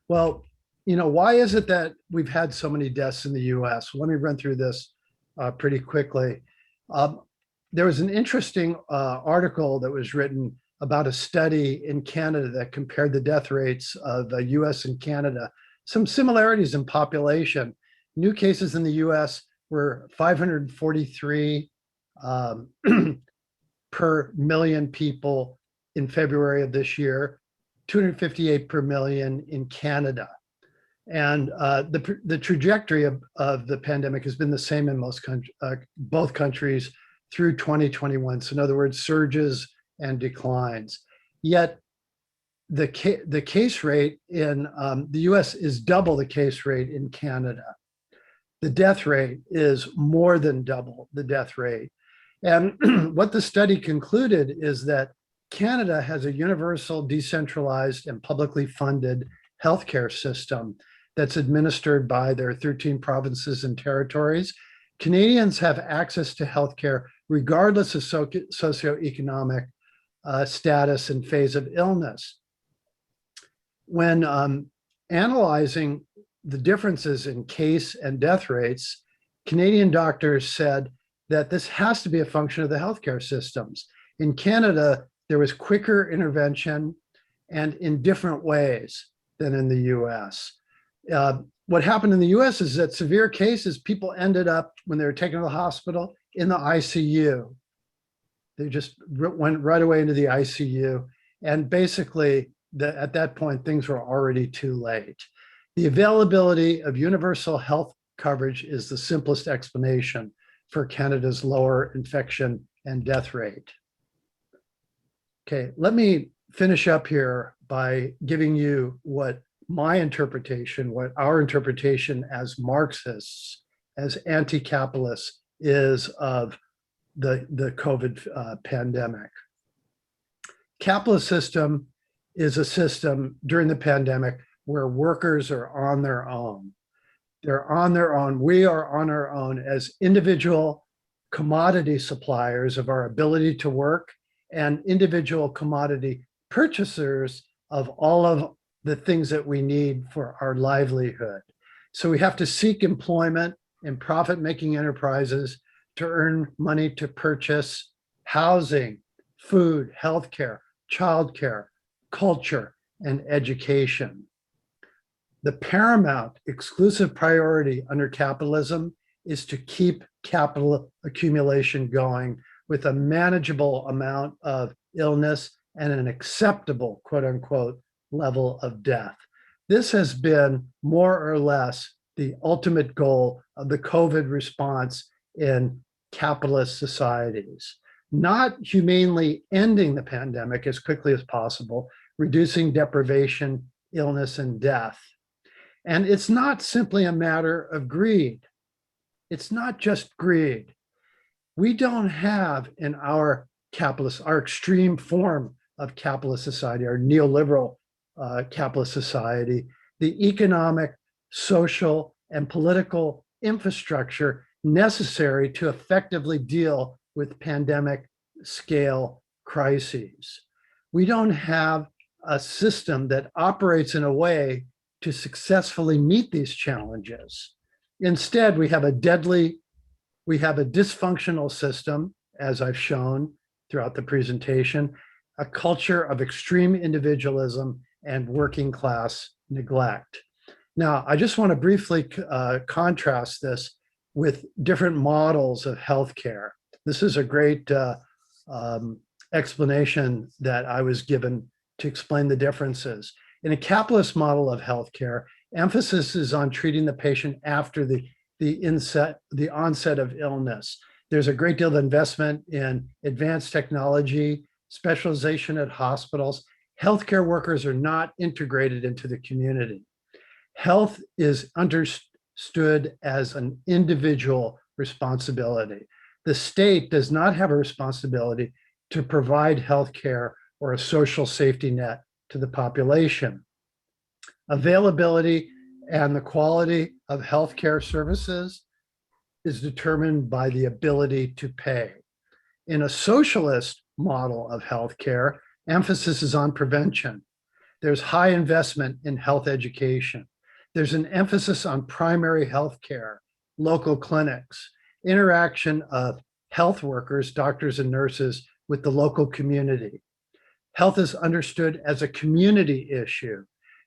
Well, you know, why is it that we've had so many deaths in the US? Let me run through this pretty quickly. There was an interesting article that was written about a study in Canada that compared the death rates of the US and Canada, some similarities in population. New cases in the US were 543 per million people in February of this year, 258 per million in Canada. And the trajectory of the pandemic has been the same in both countries through 2021. So in other words, surges and declines. Yet the case rate in the US is double the case rate in Canada. The death rate is more than double the death rate. And what the study concluded is that Canada has a universal, decentralized, and publicly funded healthcare system that's administered by their 13 provinces and territories. Canadians have access to healthcare regardless of socioeconomic status and phase of illness. When analyzing the differences in case and death rates, Canadian doctors said that this has to be a function of the healthcare systems. In Canada, there was quicker intervention and in different ways than in the US. What happened in the US is that severe cases, people ended up, when they were taken to the hospital, in the ICU. They just went right away into the ICU. And basically, at that point, things were already too late. The availability of universal health coverage is the simplest explanation for Canada's lower infection and death rate. Okay, let me finish up here by giving you what my interpretation, what our interpretation as Marxists, as anti-capitalists is of the COVID pandemic. Capitalist system is a system during the pandemic where workers are on their own. They're on their own. We are on our own as individual commodity suppliers of our ability to work and individual commodity purchasers of all of the things that we need for our livelihood. So we have to seek employment in profit-making enterprises to earn money to purchase housing, food, healthcare, childcare, culture, and education. The paramount exclusive priority under capitalism is to keep capital accumulation going with a manageable amount of illness and an acceptable, quote unquote, level of death. This has been more or less the ultimate goal of the COVID response in capitalist societies. Not humanely ending the pandemic as quickly as possible, reducing deprivation, illness, and death. And it's not simply a matter of greed. It's not just greed. We don't have in our capitalist, our extreme form of capitalist society, our neoliberal capitalist society, the economic, social, and political infrastructure necessary to effectively deal with pandemic scale crises. We don't have a system that operates in a way to successfully meet these challenges. Instead, we have a dysfunctional system, as I've shown throughout the presentation, a culture of extreme individualism and working class neglect. Now, I just want to briefly contrast this with different models of healthcare. This is a great explanation that I was given to explain the differences. In a capitalist model of healthcare, emphasis is on treating the patient after the onset of illness. There's a great deal of investment in advanced technology, specialization at hospitals. Healthcare workers are not integrated into the community. Health is understood as an individual responsibility. The state does not have a responsibility to provide healthcare or a social safety net to the population. Availability and the quality of healthcare services is determined by the ability to pay. In a socialist model of healthcare, emphasis is on prevention. There's high investment in health education. There's an emphasis on primary healthcare, local clinics, interaction of health workers, doctors and nurses with the local community. Health is understood as a community issue.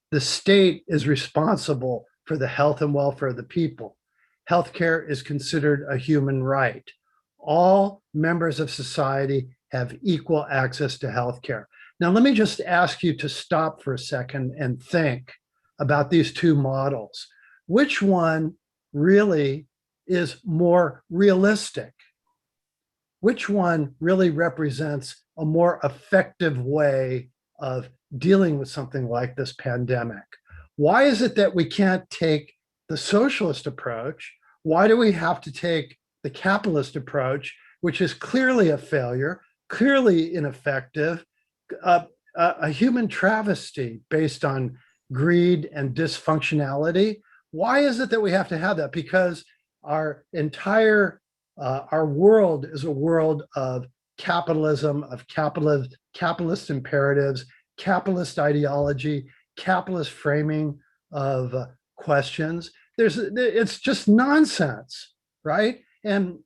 The state is responsible for the health and welfare of the people. Healthcare is considered a human right. All members of society have equal access to healthcare. Now, let me just ask you to stop for a second and think about these two models. Which one really is more realistic? Which one really represents a more effective way of dealing with something like this pandemic? Why is it that we can't take the socialist approach? Why do we have to take the capitalist approach, which is clearly a failure, clearly ineffective, a human travesty based on greed and dysfunctionality? Why is it that we have to have that? Because our entire our world is a world of capitalism, of capitalist imperatives, capitalist ideology, capitalist framing of questions. It's just nonsense, right? And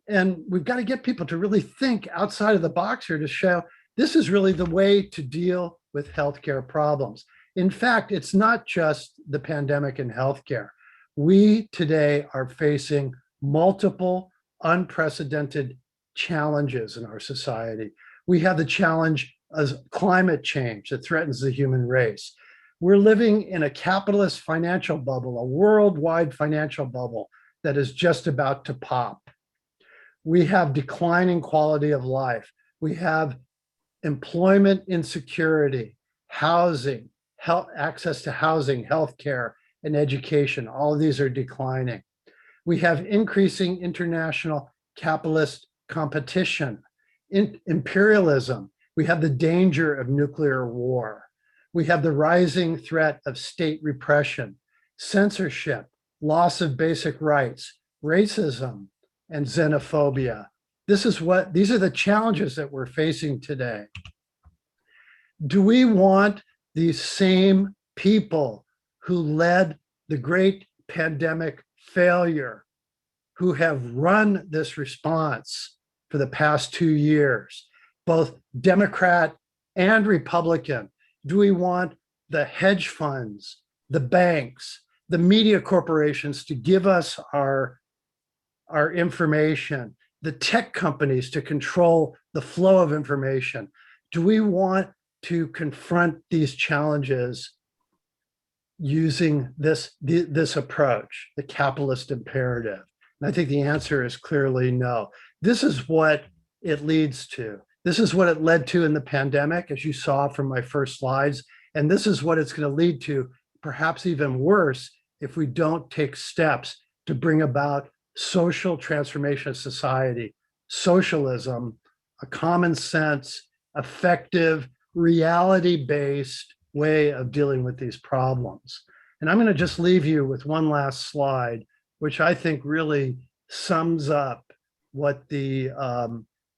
we've got to get people to really think outside of the box here to show this is really the way to deal with healthcare problems. In fact, it's not just the pandemic in healthcare. We today are facing multiple unprecedented challenges in our society. We have the challenge of climate change that threatens the human race. We're living in a capitalist financial bubble, a worldwide financial bubble that is just about to pop. We have declining quality of life. We have employment insecurity, housing, health, access to housing, healthcare, and education. All of these are declining. We have increasing international capitalist competition, imperialism. We have the danger of nuclear war. We have the rising threat of state repression, censorship, loss of basic rights, racism, and xenophobia. These are the challenges that we're facing today. Do we want these same people who led the great pandemic failure, who have run this response for the past 2 years, both Democrat and Republican? Do we want the hedge funds, the banks, the media corporations to give us our information, the tech companies to control the flow of information? Do we want to confront these challenges using this approach, the capitalist imperative? And I think the answer is clearly no. This is what it leads to. This is what it led to in the pandemic, as you saw from my first slides. And this is what it's going to lead to, perhaps even worse, if we don't take steps to bring about social transformation of society, socialism, a common sense, effective, reality-based way of dealing with these problems. And I'm going to just leave you with one last slide, which I think really sums up what the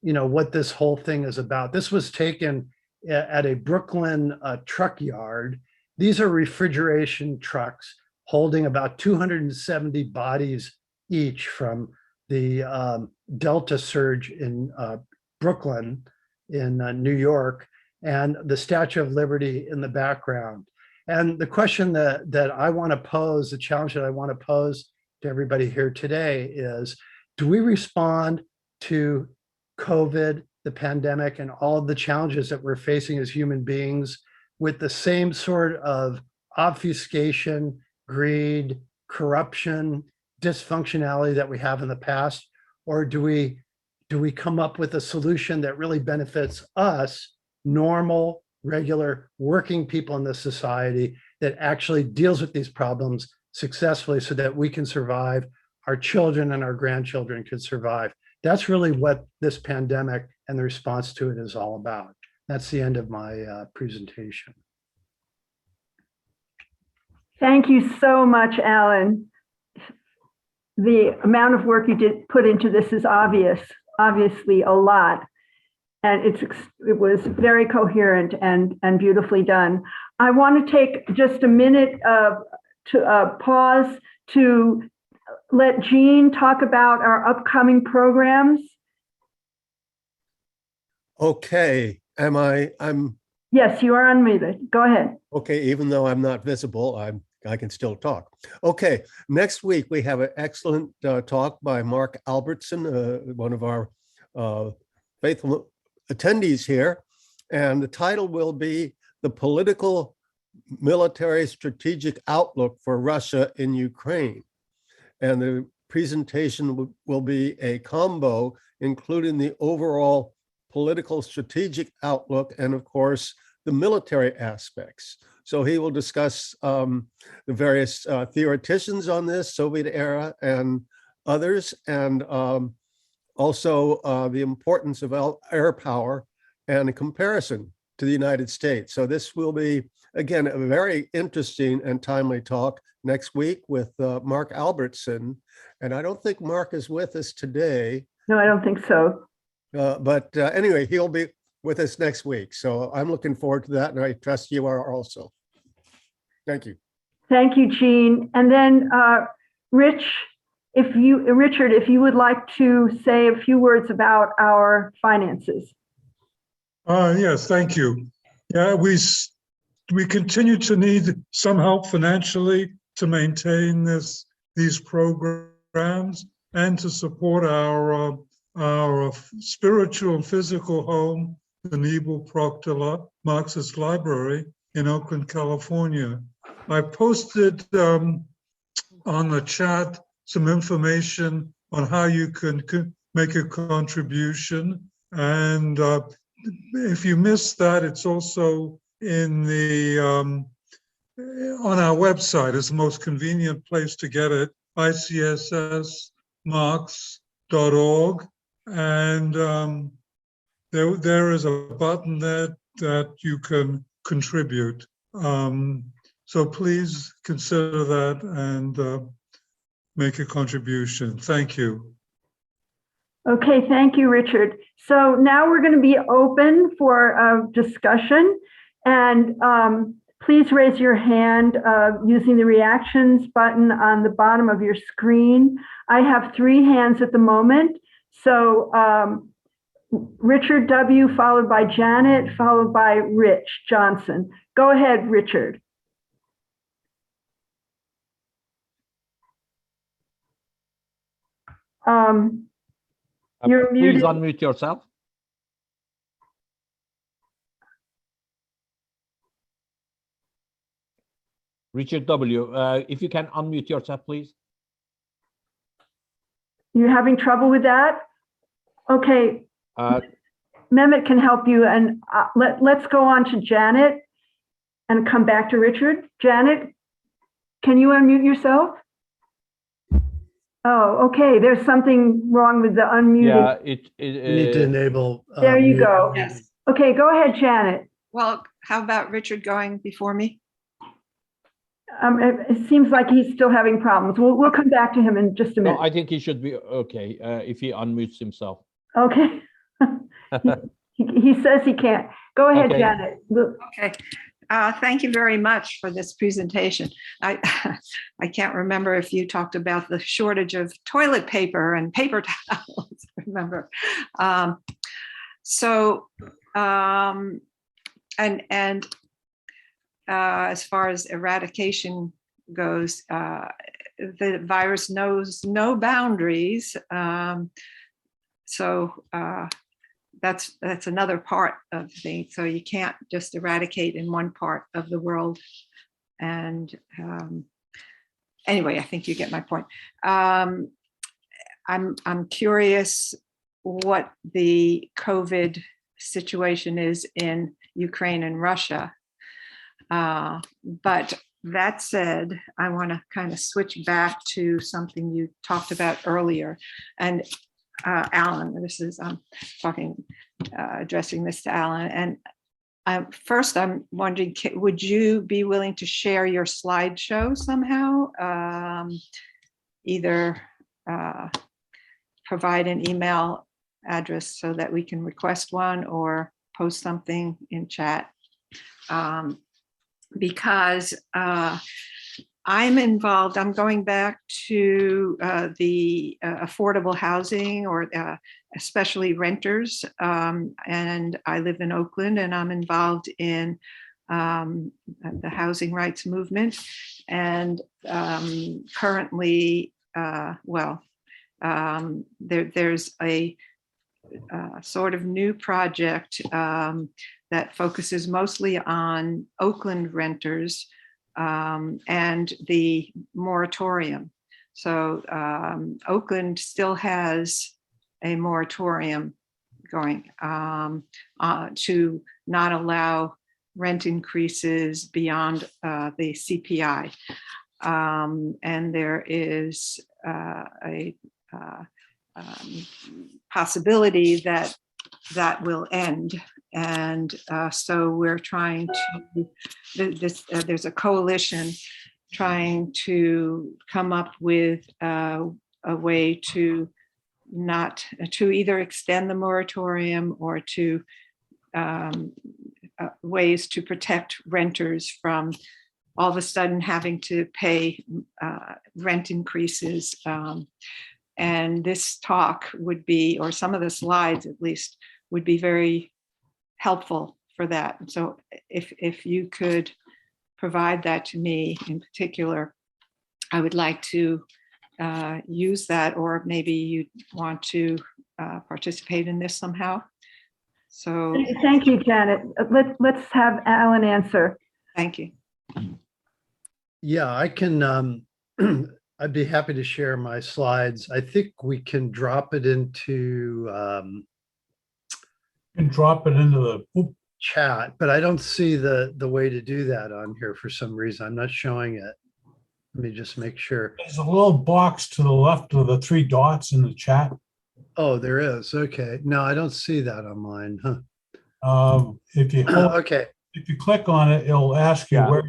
what this whole thing is about. This was taken at a Brooklyn truck yard. These are refrigeration trucks holding about 270 bodies each from the Delta surge in Brooklyn in New York, and the Statue of Liberty in the background. And the question that I want to pose, the challenge that I want to pose to everybody here today is, do we respond to COVID, the pandemic, and all of the challenges that we're facing as human beings with the same sort of obfuscation, greed, corruption, dysfunctionality that we have in the past? Or do we come up with a solution that really benefits us, normal, regular, working people in this society, that actually deals with these problems successfully so that we can survive, our children and our grandchildren could survive? That's really what this pandemic and the response to it is all about. That's the end of my presentation. Thank you so much, Allan. The amount of work you did put into this is obviously a lot. And it was very coherent and beautifully done. I want to take just a minute to pause to let Jean talk about our upcoming programs. Okay, I'm Yes, you are unmuted. Go ahead. okay, even though I'm not visible, I can still talk. Okay, next week we have an excellent talk by Mark Albertson, one of our faithful attendees here. And the title will be The Political Military Strategic Outlook for Russia in Ukraine. And the presentation will be a combo, including the overall political strategic outlook and, of course, the military aspects. So he will discuss the various theoreticians on this, Soviet era and others, and also the importance of air power and a comparison to the United States. So this will be, again, a very interesting and timely talk next week with Mark Albertson. And I don't think Mark is with us today. No, I don't think so. But anyway, he'll be with us next week. So I'm looking forward to that, and I trust you are also. Thank you. Thank you, Jean. And then Richard, if you would like to say a few words about our finances. Yes, thank you. Yeah, we continue to need some help financially to maintain these programs and to support our spiritual and physical home, the Nebel Proctor Marxist Library in Oakland, California. I posted on the chat some information on how you can make a contribution. And if you missed that, it's also in the on our website. It's the most convenient place to get it, ICSS.marx.org. And there is a button there that you can contribute. So please consider that and make a contribution. Thank you. Okay, thank you, Richard. So now we're going to be open for a discussion, and please raise your hand using the reactions button on the bottom of your screen. I have 3 hands at the moment. So Richard W., followed by Janet, followed by Rich Johnson. Go ahead, Richard. You're muted. Please unmute yourself. Richard W., if you can unmute yourself, please. You're having trouble with that? Okay. Mehmet can help you, and let's go on to Janet and come back to Richard. Janet, can you unmute yourself? Oh, okay. There's something wrong with the unmuting. Yeah, You need to enable. There you go. Yes. Okay, go ahead, Janet. Well, how about Richard going before me? It seems like he's still having problems. We'll come back to him in just a minute. no, I think he should be okay if he unmutes himself. Okay. he says he can't. Go ahead, Okay. Janet. Okay. Thank you very much for this presentation. I can't remember if you talked about the shortage of toilet paper and paper towels. Remember, as far as eradication goes, the virus knows no boundaries. That's another part of the thing. So you can't just eradicate in one part of the world. And anyway, I think you get my point. I'm curious what the COVID situation is in Ukraine and Russia. But that said, I want to kind of switch back to something you talked about earlier. And Allan, this is addressing this to Allan. And first, I'm wondering, would you be willing to share your slideshow somehow? Either provide an email address so that we can request one, or post something in chat. Because I'm involved. I'm going back to the affordable housing, or especially renters. And I live in Oakland, and I'm involved in the housing rights movement. And currently, there's a sort of new project that focuses mostly on Oakland renters and the moratorium. So Oakland still has a moratorium going to not allow rent increases beyond the CPI. And there is a possibility that that will end. And so we're trying to, there's a coalition trying to come up with a way to either extend the moratorium or to ways to protect renters from all of a sudden having to pay rent increases. And this talk would be, or some of the slides at least, would be very helpful for that. So if you could provide that to me in particular, I would like to use that, or maybe you want to participate in this somehow. So thank you, Janet. Let's have Allan answer. Thank you. Yeah, I can, I'd be happy to share my slides. I think we can drop it into the chat, but I don't see the way to do that on here for some reason. I'm not showing it. Let me just make sure. There's a little box to the left of the 3 dots in the chat. Oh, there is. Okay. No, I don't see that on mine. Huh. If you Okay. if you click on it, it'll ask you where.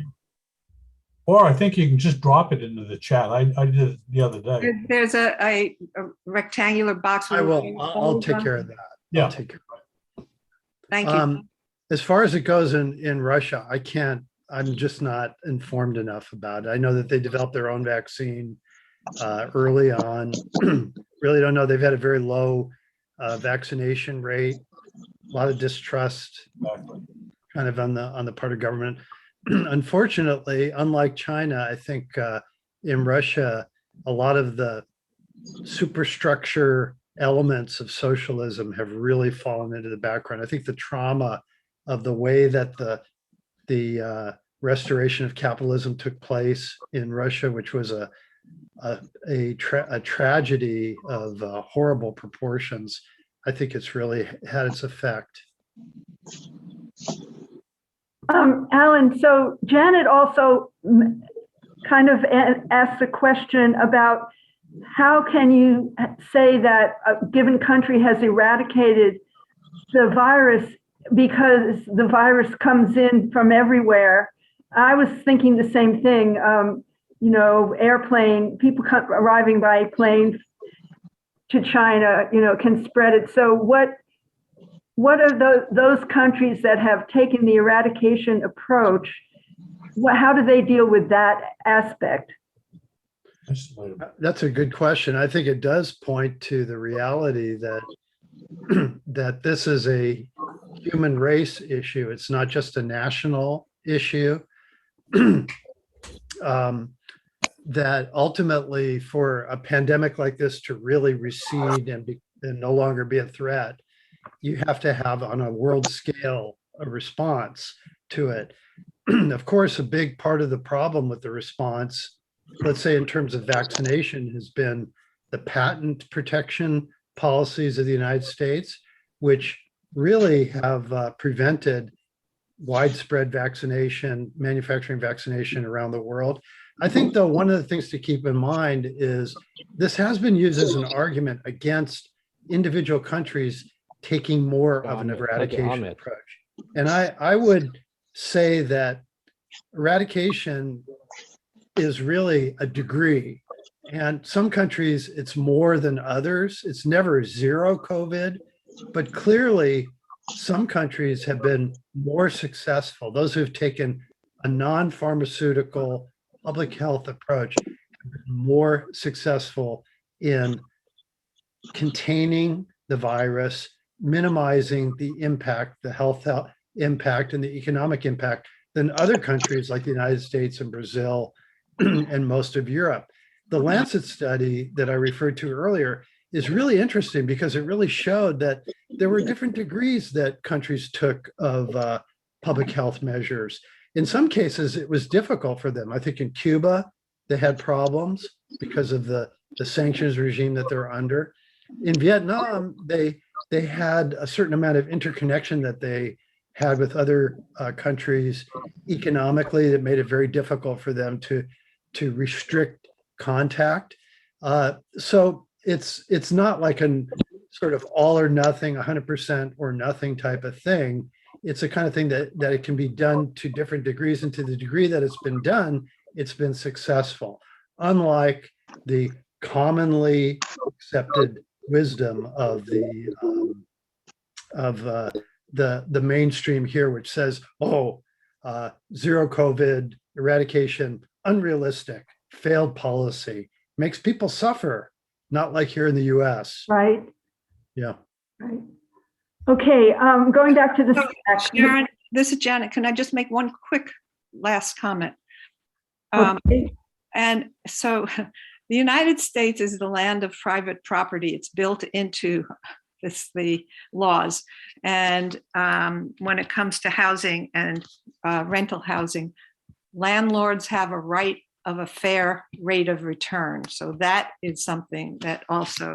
Or I think you can just drop it into the chat. I did it the other day. There's a rectangular box. I will. I'll take care of that. Yeah. I'll take care of it. Thank you. As far as it goes in Russia, I'm just not informed enough about it. I know that they developed their own vaccine early on. Really don't know. They've had a very low vaccination rate, a lot of distrust kind of on the part of government. Unfortunately, unlike China, I think in Russia, a lot of the superstructure elements of socialism have really fallen into the background. I think the trauma of the way that the restoration of capitalism took place in Russia, which was a tragedy of horrible proportions, I think it's really had its effect. Allan, so Janet also kind of asked a question about how can you say that a given country has eradicated the virus because the virus comes in from everywhere. I was thinking the same thing, you know, airplane, people arriving by plane to China, you know, can spread it. So what are those countries that have taken the eradication approach? How do they deal with that aspect? That's a good question. I think it does point to the reality that that this is a human race issue. It's not just a national issue. That ultimately, for a pandemic like this to really recede and no longer be a threat, you have to have on a world scale a response to it. Of course, a big part of the problem with the response, let's say in terms of vaccination, has been the patent protection policies of the United States, which really have prevented widespread vaccination, manufacturing vaccination around the world. I think, though, one of the things to keep in mind is this has been used as an argument against individual countries taking more of an eradication approach. And I would say that eradication is really a degree. And some countries, it's more than others. It's never zero COVID, but clearly some countries have been more successful. Those who've taken a non-pharmaceutical public health approach have been more successful in containing the virus, minimizing the impact, the health impact and the economic impact than other countries like the United States and Brazil and most of Europe. The Lancet study that I referred to earlier is really interesting because it really showed that there were different degrees that countries took of public health measures. In some cases, it was difficult for them. I think in Cuba, they had problems because of the sanctions regime that they're under. In Vietnam, they had a certain amount of interconnection that they had with other countries economically that made it very difficult for them to restrict contact. So it's not like a sort of all or nothing, 100% or nothing type of thing. It's a kind of thing that it can be done to different degrees, and to the degree that it's been done, it's been successful. Unlike the commonly accepted wisdom of the mainstream here, which says, zero COVID, eradication, unrealistic, failed policy, makes people suffer, not like here in the US. Right. Yeah. Right. Okay, going back to the Sharon, this is Janet. Can I just make one quick last comment? Okay. And so the United States is the land of private property. It's built into the laws. And when it comes to housing and rental housing, landlords have a right of a fair rate of return. So that is something that also,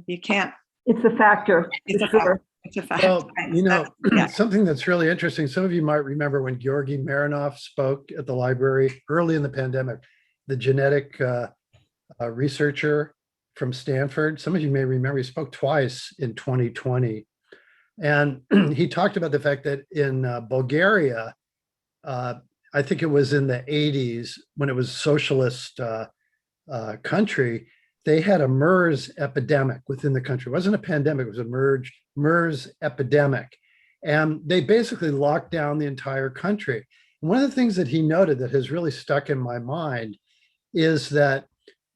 you can't. It's a factor. It's a sure. It's a fact. Well, something that's really interesting. Some of you might remember when Georgy Marinov spoke at the library early in the pandemic, the genetic researcher from Stanford. Some of you may remember he spoke twice in 2020. And he talked about the fact that in Bulgaria, I think it was in the 80s when it was a socialist country, they had a MERS epidemic within the country. It wasn't a pandemic, it was a MERS epidemic. And they basically locked down the entire country. And one of the things that he noted that has really stuck in my mind is that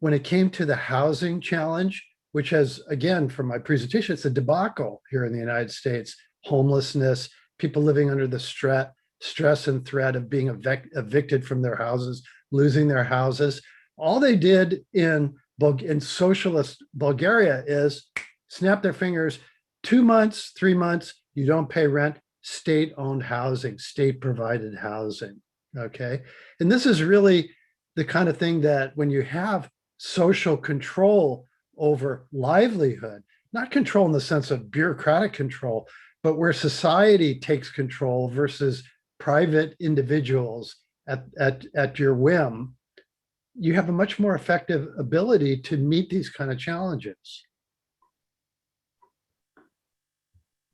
when it came to the housing challenge, which has, again, from my presentation, it's a debacle here in the United States, homelessness, people living under the stress and threat of being evicted from their houses, losing their houses. All they did in socialist Bulgaria is snap their fingers, 2 months, 3 months, you don't pay rent, state-owned housing, state-provided housing, okay? And this is really the kind of thing that when you have social control over livelihood, not control in the sense of bureaucratic control, but where society takes control versus private individuals at your whim, you have a much more effective ability to meet these kind of challenges.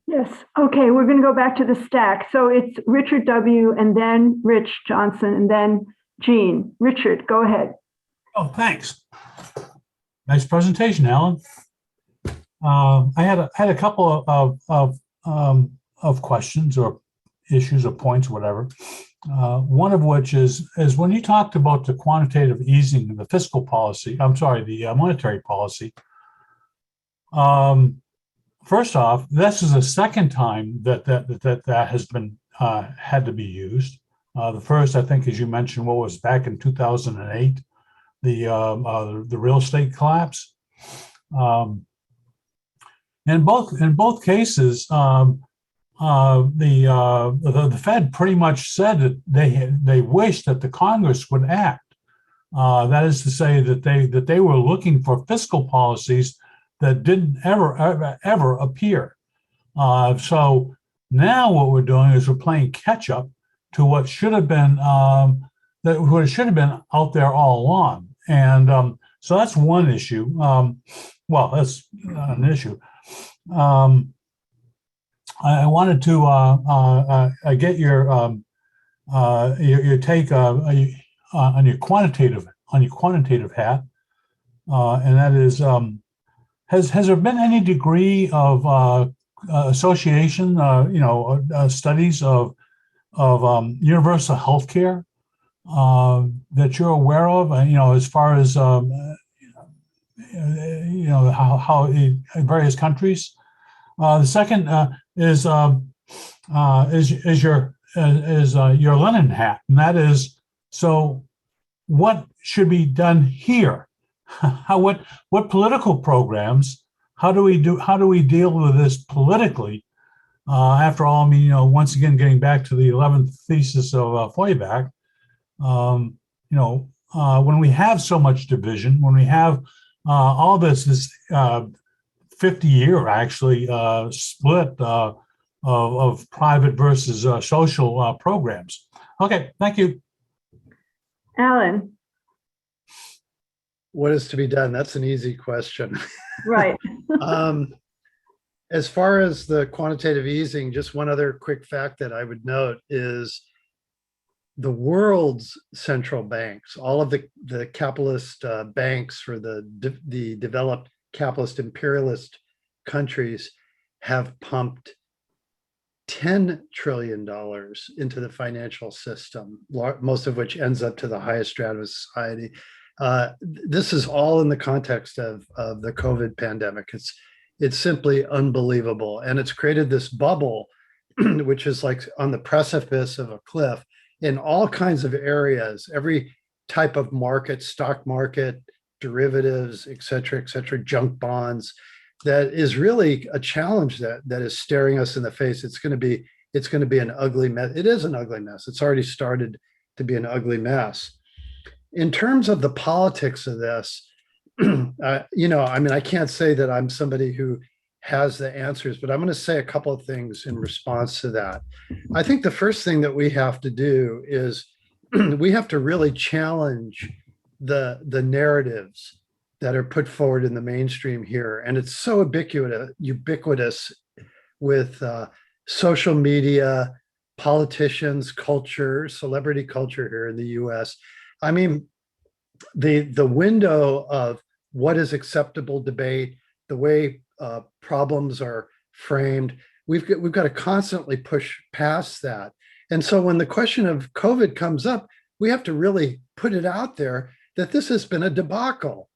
Yes. Okay, we're going to go back to the stack. So it's Richard W. and then Rich Johnson and then Jean. Richard, go ahead. Oh, thanks. Nice presentation, Alan. I had a couple of questions or issues or points, whatever. One of which is when you talked about the quantitative easing of the fiscal policy, the monetary policy. First off, this is the second time that has been had to be used. The first, I think, as you mentioned, was back in 2008, the real estate collapse. In both cases, the Fed pretty much said that they wished that the Congress would act. That is to say that they were looking for fiscal policies that didn't ever appear. So now what we're doing is we're playing catch up to what should have been out there all along. And so that's one issue. Well, that's an issue. I wanted to get your take on your quantitative hat, and that is, has there been any degree of association, studies of universal health care that you're aware of? As far as how in various countries. The second is your Lenin hat, and that is, so what should be done here? What political programs? How do we deal with this politically? After all, I mean, once again, getting back to the 11th thesis of Feuerbach, when we have so much division, when we have all this 50-year actually split of private versus social programs. Okay, thank you. Allan. What is to be done? That's an easy question. Right. As far as the quantitative easing, just one other quick fact that I would note is the world's central banks, all of the capitalist banks for the developed capitalist imperialist countries have pumped $10 trillion into the financial system, most of which ends up to the highest strata of society. This is all in the context of the COVID pandemic. It's simply unbelievable. And it's created this bubble, which is like on the precipice of a cliff in all kinds of areas, every type of market, stock market, derivatives, et cetera, junk bonds. That is really a challenge that is staring us in the face. It's going to be an ugly mess. It is an ugly mess. It's already started to be an ugly mess. In terms of the politics of this, I can't say that I'm somebody who has the answers, but I'm going to say a couple of things in response to that. I think the first thing that we have to do is we have to really challenge the narratives that are put forward in the mainstream here. And it's so ubiquitous with social media, politicians, culture, celebrity culture here in the US. I mean, the window of what is acceptable debate, the way problems are framed, we've got to constantly push past that. And so when the question of COVID comes up, we have to really put it out there that this has been a debacle.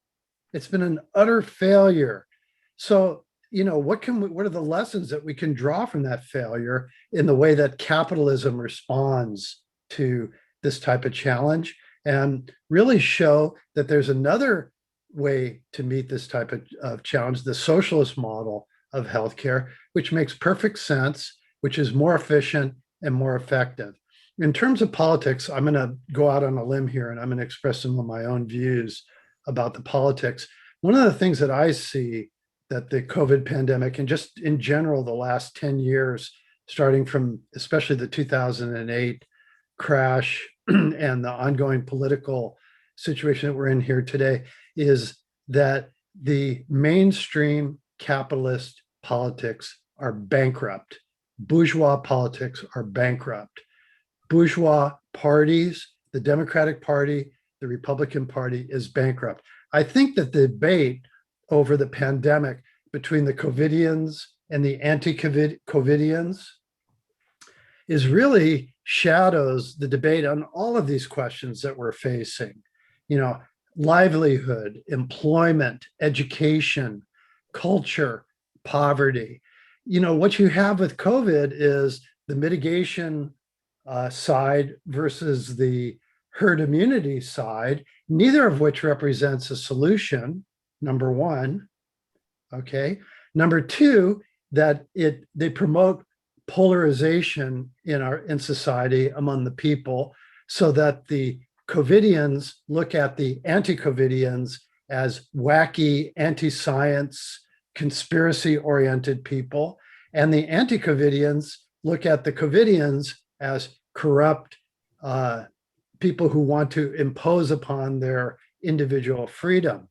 It's been an utter failure. So, what are the lessons that we can draw from that failure in the way that capitalism responds to this type of challenge, and really show that there's another way to meet this type of challenge, the socialist model of healthcare, which makes perfect sense, which is more efficient and more effective. In terms of politics, I'm going to go out on a limb here and I'm going to express some of my own views about the politics. One of the things that I see that the COVID pandemic and just in general, the last 10 years, starting from especially the 2008 crash and the ongoing political situation that we're in here today, is that the mainstream capitalist politics are bankrupt. Bourgeois politics are bankrupt. Bourgeois parties, the Democratic Party, the Republican Party is bankrupt. I think that the debate over the pandemic between the COVIDians and the anti-COVIDians is really shadows the debate on all of these questions that we're facing. Livelihood, employment, education, culture, poverty. What you have with COVID is the mitigation side versus the herd immunity side, neither of which represents a solution, number one. Okay. Number two, that they promote polarization in society among the people, so that the COVIDians look at the anti-COVIDians as wacky, anti-science, conspiracy-oriented people, and the anti-COVIDians look at the COVIDians as corrupt people who want to impose upon their individual freedom.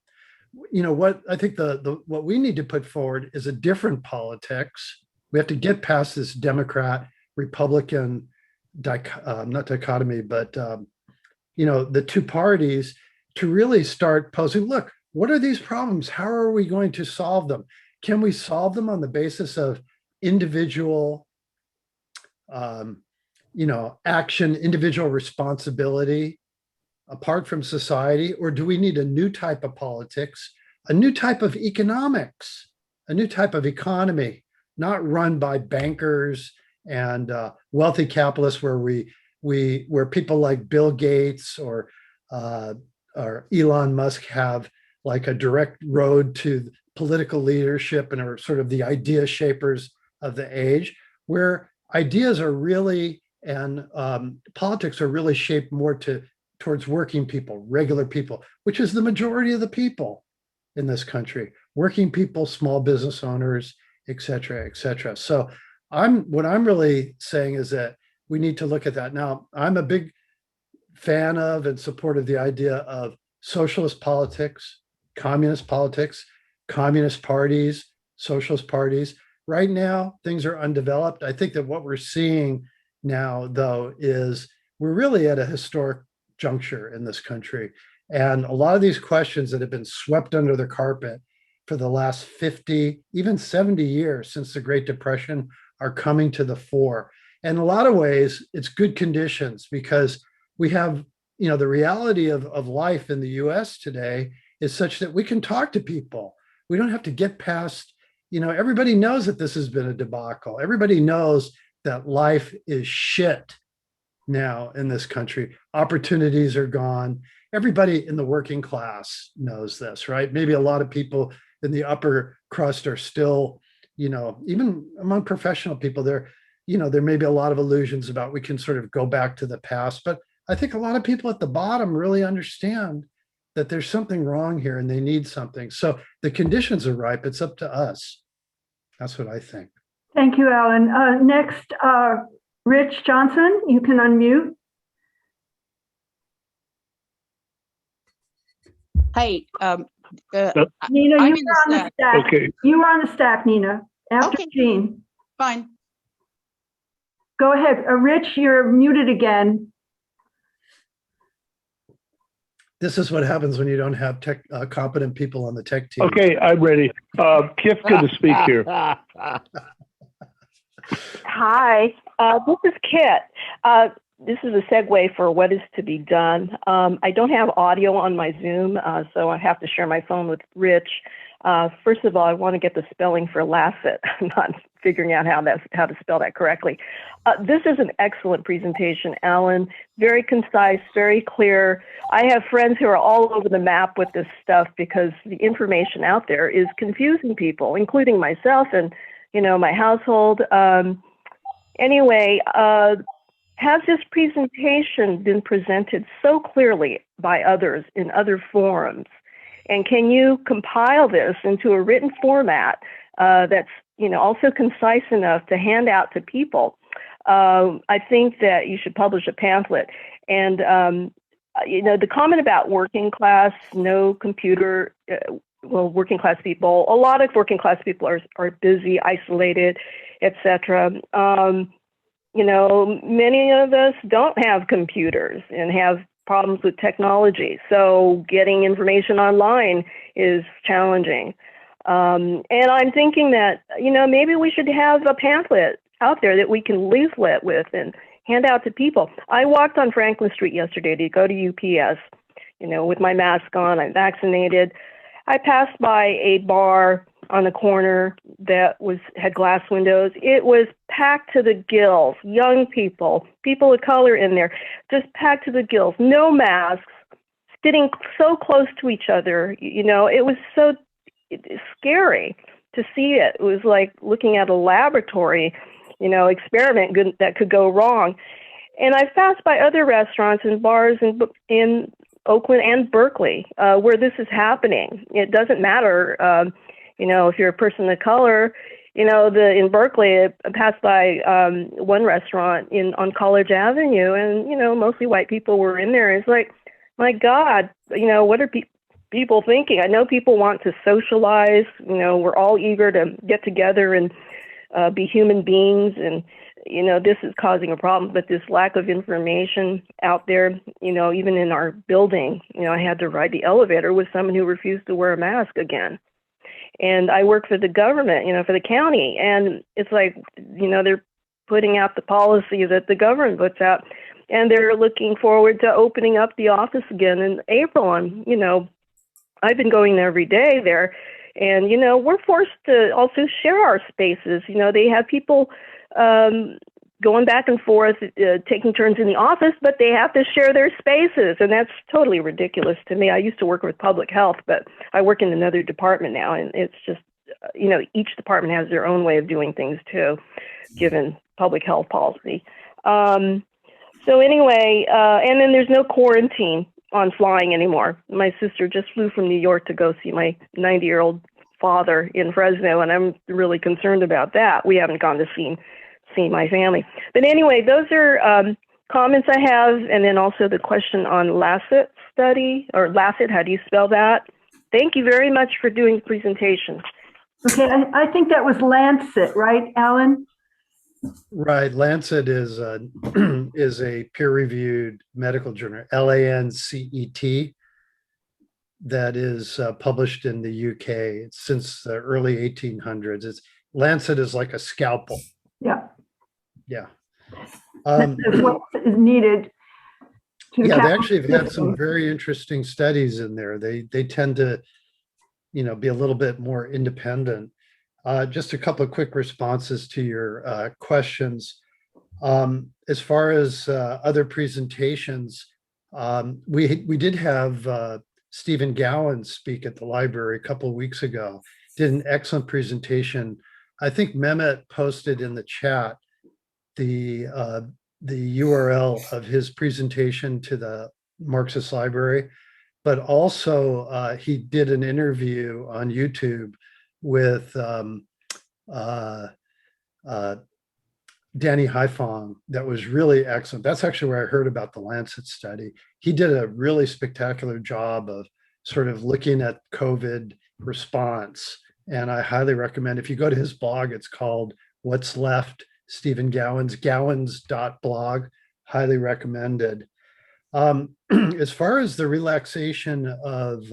What I think what we need to put forward is a different politics. We have to get past this Democrat Republican not dichotomy, but the two parties, to really start posing, look, what are these problems? How are we going to solve them? Can we solve them on the basis of individual action, individual responsibility apart from society? Or do we need a new type of politics, a new type of economics, a new type of economy, not run by bankers and wealthy capitalists, where people like Bill Gates or or Elon Musk have like a direct road to political leadership and are sort of the idea shapers of the age, where ideas are really and politics are really shaped more towards working people, regular people, which is the majority of the people in this country, working people, small business owners, et cetera, et cetera. So what I'm really saying is that we need to look at that. Now, I'm a big fan of and support of the idea of socialist politics, communist parties, socialist parties. Right now, things are undeveloped. I think that what we're seeing now, though, is we're really at a historic juncture in this country. And a lot of these questions that have been swept under the carpet for the last 50, even 70 years since the Great Depression are coming to the fore. And in a lot of ways, it's good conditions because we have, the reality of life in the US today is such that we can talk to people. We don't have to get past, everybody knows that this has been a debacle. Everybody knows that life is shit now in this country. Opportunities are gone. Everybody in the working class knows this, right? Maybe a lot of people in the upper crust are still, even among professional people, there may be a lot of illusions about we can sort of go back to the past. But I think a lot of people at the bottom really understand that there's something wrong here and they need something. So the conditions are ripe. It's up to us. That's what I think. Thank you, Allan. Next, Rich Johnson, you can unmute. Hey, Nina, I'm you in were the on the stack. stack. Okay. You were on the stack, Nina. After Okay. Jean. Fine. Go ahead. Rich, you're muted again. This is what happens when you don't have competent people on the tech team. Okay, I'm ready. Kif, good to speak here. Hi, this is Kit. This is a segue for what is to be done. I don't have audio on my Zoom, so I have to share my phone with Rich. First of all, I want to get the spelling for Lassett. I'm not figuring out how to spell that correctly. This is an excellent presentation, Allan. Very concise, very clear. I have friends who are all over the map with this stuff because the information out there is confusing people, including myself and my household. Anyway, has this presentation been presented so clearly by others in other forums? And can you compile this into a written format that's also concise enough to hand out to people? I think that you should publish a pamphlet. And the comment about working class, no computer, working class people, a lot of working class people are busy, isolated, etc. Many of us don't have computers and have problems with technology. So getting information online is challenging. And I'm thinking that, maybe we should have a pamphlet out there that we can leaflet with and hand out to people. I walked on Franklin Street yesterday to go to UPS, with my mask on, I'm vaccinated. I passed by a bar on the corner that had glass windows. It was packed to the gills, young people, people of color in there, just packed to the gills, no masks, sitting so close to each other. It was so scary to see it. It was like looking at a laboratory, experiment that could go wrong. And I've passed by other restaurants and bars in Oakland and Berkeley where this is happening. It doesn't matter, if you're a person of color. In Berkeley, I passed by one restaurant on College Avenue, and mostly white people were in there. It's like, my God, what are people thinking? I know people want to socialize. We're all eager to get together and be human beings, and this is causing a problem. But this lack of information out there, even in our building, I had to ride the elevator with someone who refused to wear a mask again. And I work for the government, for the county, and it's like, they're putting out the policy that the government puts out, and they're looking forward to opening up the office again in April. And I've been going there every day there. And, we're forced to also share our spaces. They have people going back and forth, taking turns in the office, but they have to share their spaces. And that's totally ridiculous to me. I used to work with public health, but I work in another department now. And it's just, each department has their own way of doing things too, given public health policy. So anyway, and then there's no quarantine on flying anymore. My sister just flew from New York to go see my 90-year-old father in Fresno, and I'm really concerned about that. We haven't gone to see my family. But anyway, those are comments I have, and then also the question on Lancet study, or Lancet, how do you spell that? Thank you very much for doing the presentation. Okay, I think that was Lancet, right, Allan? Right. Lancet is a peer-reviewed medical journal, LANCET, that is published in the UK. It's since the early 1800s. Lancet is like a scalpel. Yeah. Yeah. That's what is needed. They actually have had some very interesting studies in there. They tend to, be a little bit more independent. Just a couple of quick responses to your questions. As far as other presentations, we did have Stephen Gowan speak at the library a couple of weeks ago. Did an excellent presentation. I think Mehmet posted in the chat the URL of his presentation to the Marxist Library, but also he did an interview on YouTube with Danny Haifong that was really excellent. That's actually where I heard about the Lancet study. He did a really spectacular job of sort of looking at COVID response. And I highly recommend, if you go to his blog, it's called What's Left, Stephen Gowans.blog, highly recommended. As far as the relaxation of,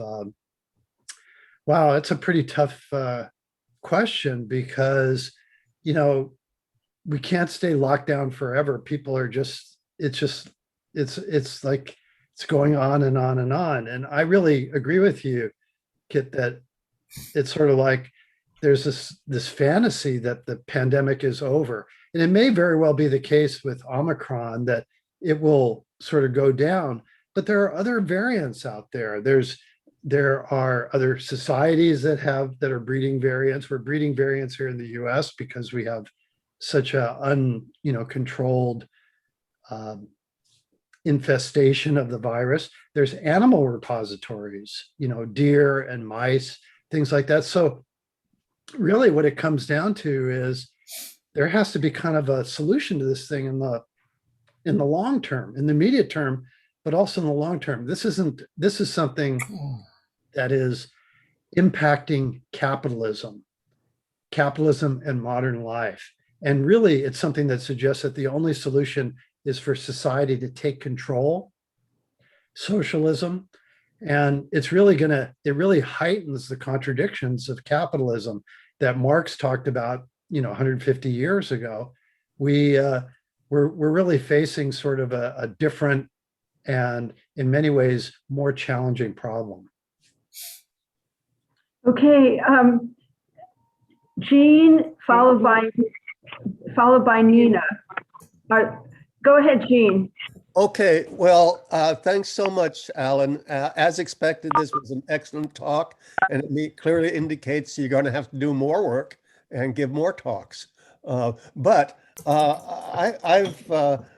wow, it's a pretty tough question because, we can't stay locked down forever. People are it's like it's going on and on and on. And I really agree with you, Kit, that it's sort of like there's this fantasy that the pandemic is over. And it may very well be the case with Omicron that it will sort of go down, but there are other variants out there. There are other societies that are breeding variants. We're breeding variants here in the US because we have such a controlled infestation of the virus. There's animal repositories, deer and mice, things like that. So really what it comes down to is there has to be kind of a solution to this thing in the long term, in the immediate term, but also in the long term. This is something that is impacting capitalism and modern life. And really, it's something that suggests that the only solution is for society to take control, socialism, and it really heightens the contradictions of capitalism that Marx talked about, 150 years ago. We're really facing sort of a different and in many ways more challenging problem. Okay, Jean, followed by Nina. Go ahead, Jean. Okay, well, thanks so much, Allan. As expected, this was an excellent talk, and it clearly indicates you're going to have to do more work and give more talks. But I've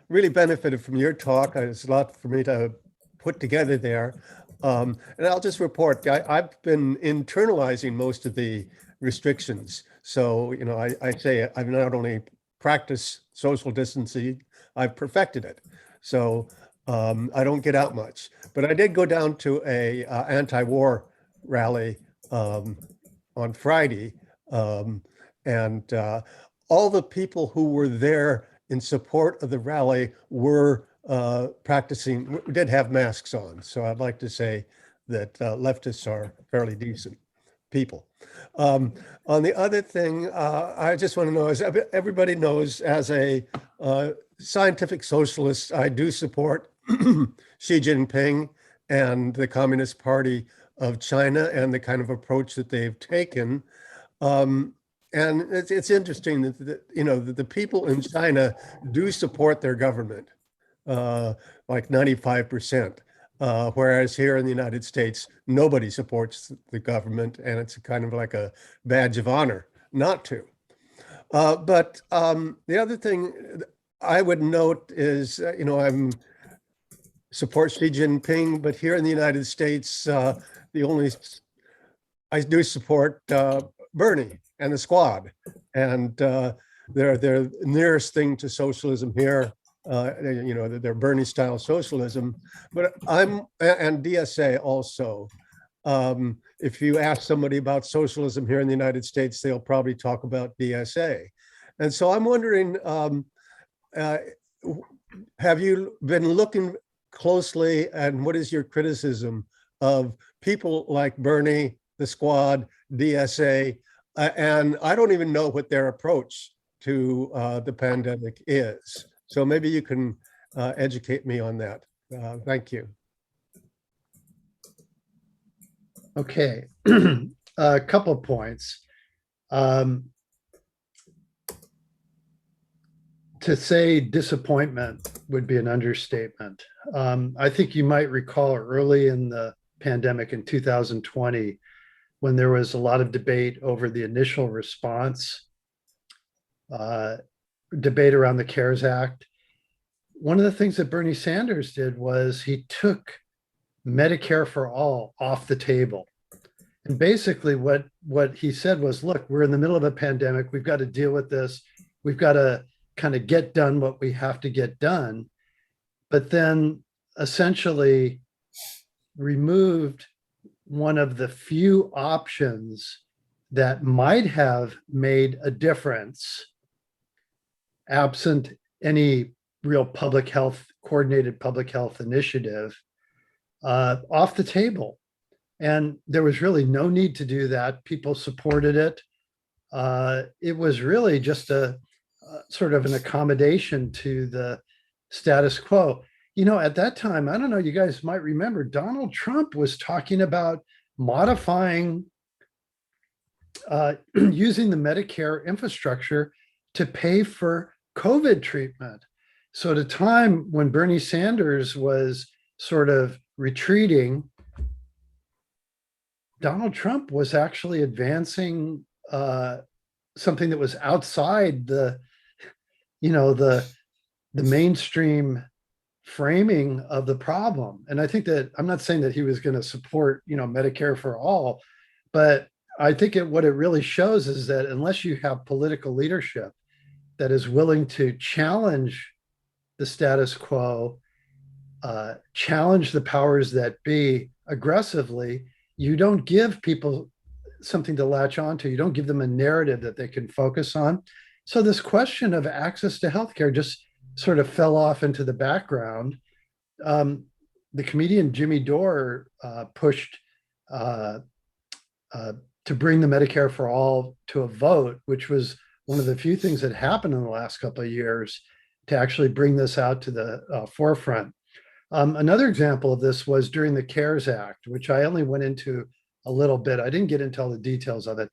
really benefited from your talk. There's a lot for me to put together there. And I'll just report, I've been internalizing most of the restrictions. So, I say I've not only practiced social distancing, I've perfected it. So I don't get out much, but I did go down to a anti-war rally on Friday. And all the people who were there in support of the rally were practicing, we did have masks on. So I'd like to say that leftists are fairly decent people. On the other thing, I just want to know, as everybody knows, as a scientific socialist, I do support Xi Jinping and the Communist Party of China and the kind of approach that they've taken. And it's interesting that, that the people in China do support their government, like 95%. Whereas here in the United States, nobody supports the government, and it's kind of like a badge of honor not to. But the other thing I would note is, I'm support Xi Jinping, but here in the United States, I do support Bernie and the squad, and they're the nearest thing to socialism here. They're Bernie style socialism, but and DSA also. If you ask somebody about socialism here in the United States, they'll probably talk about DSA. And so I'm wondering, have you been looking closely, and what is your criticism of people like Bernie, the squad, DSA, and I don't even know what their approach to the pandemic is. So maybe you can educate me on that. Thank you. Okay, a couple of points. To say disappointment would be an understatement. I think you might recall early in the pandemic in 2020, when there was a lot of debate over the initial response, debate around the CARES Act. One of the things that Bernie Sanders did was he took Medicare for all off the table. And basically what he said was, look, we're in the middle of a pandemic. We've got to deal with this. We've got to kind of get done what we have to get done. But then essentially removed one of the few options that might have made a difference absent any real coordinated public health initiative off the table. And there was really no need to do that. People supported it. It was really just a sort of an accommodation to the status quo. At that time, I don't know, you guys might remember, Donald Trump was talking about modifying, using the Medicare infrastructure to pay for COVID treatment. So at a time when Bernie Sanders was sort of retreating, Donald Trump was actually advancing something that was outside the mainstream framing of the problem. And I think that, I'm not saying that he was going to support, Medicare for all, but I think what it really shows is that unless you have political leadership that is willing to challenge the status quo, challenge the powers that be aggressively, you don't give people something to latch onto. You don't give them a narrative that they can focus on. So this question of access to healthcare just sort of fell off into the background. The comedian Jimmy Dore pushed to bring the Medicare for all to a vote, which was one of the few things that happened in the last couple of years to actually bring this out to the forefront. Another example of this was during the CARES Act, which I only went into a little bit. I didn't get into all the details of it.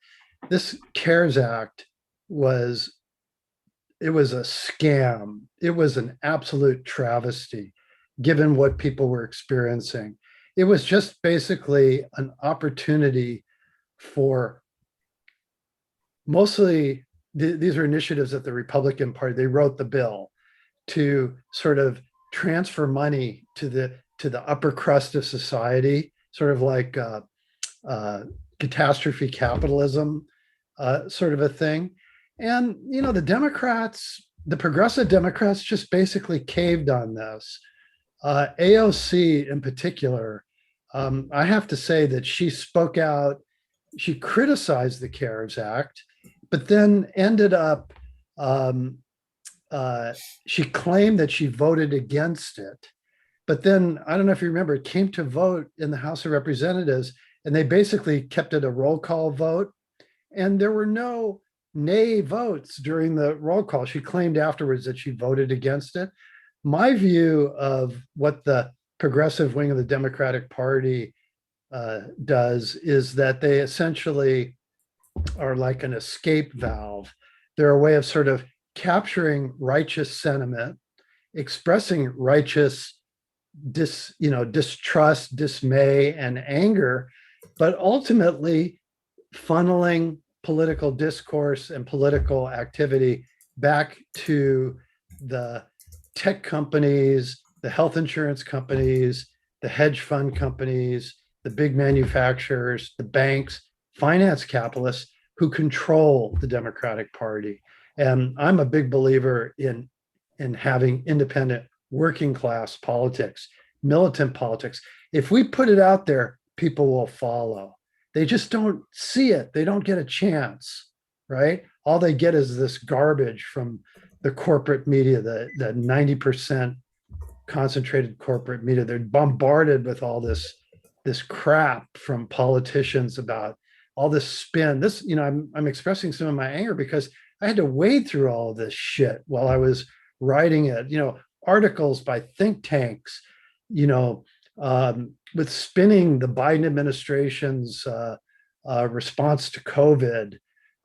This CARES Act was a scam. It was an absolute travesty, given what people were experiencing. It was just basically an opportunity for mostly, these are initiatives that the Republican Party, they wrote the bill to sort of transfer money to the upper crust of society, sort of like catastrophe capitalism sort of a thing. And, the Democrats, the progressive Democrats just basically caved on this. AOC in particular, I have to say that she spoke out, she criticized the CARES Act, but then ended up, she claimed that she voted against it. But then, I don't know if you remember, it came to vote in the House of Representatives, and they basically kept it a roll call vote. And there were no nay votes during the roll call. She claimed afterwards that she voted against it. My view of what the progressive wing of the Democratic Party does is that they essentially are like an escape valve. They're a way of sort of capturing righteous sentiment, expressing righteous distrust, dismay, and anger, but ultimately funneling political discourse and political activity back to the tech companies, the health insurance companies, the hedge fund companies, the big manufacturers, the banks, finance capitalists who control the Democratic Party. And I'm a big believer in having independent working class politics, militant politics. If we put it out there, people will follow. They just don't see it. They don't get a chance, right? All they get is this garbage from the corporate media, the 90% concentrated corporate media. They're bombarded with all this crap from politicians about all this spin. This, I'm expressing some of my anger because I had to wade through all of this shit while I was writing it, articles by think tanks, with spinning the Biden administration's response to COVID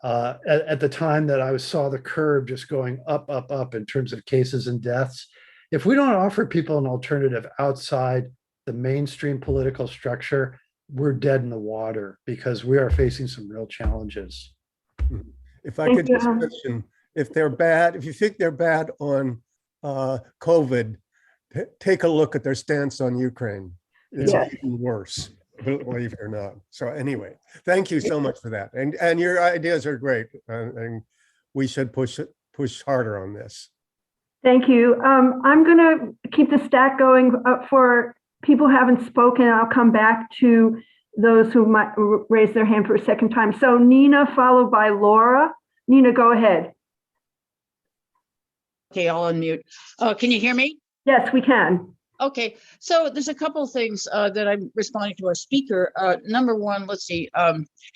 at the time that I saw the curve just going up in terms of cases and deaths. If we don't offer people an alternative outside the mainstream political structure, we're dead in the water because we are facing some real challenges. If I could just mention, if you think they're bad on COVID, take a look at their stance on Ukraine. It's even worse, believe it or not. So anyway, thank you so much for that. And your ideas are great. And we should push harder on this. Thank you. I'm going to keep the stack going for people who haven't spoken. I'll come back to those who might raise their hand for a second time. So Nina, followed by Laura. Nina, go ahead. Okay, I'll unmute. Can you hear me? Yes, we can. Okay, so there's a couple of things that I'm responding to our speaker. Number one, let's see,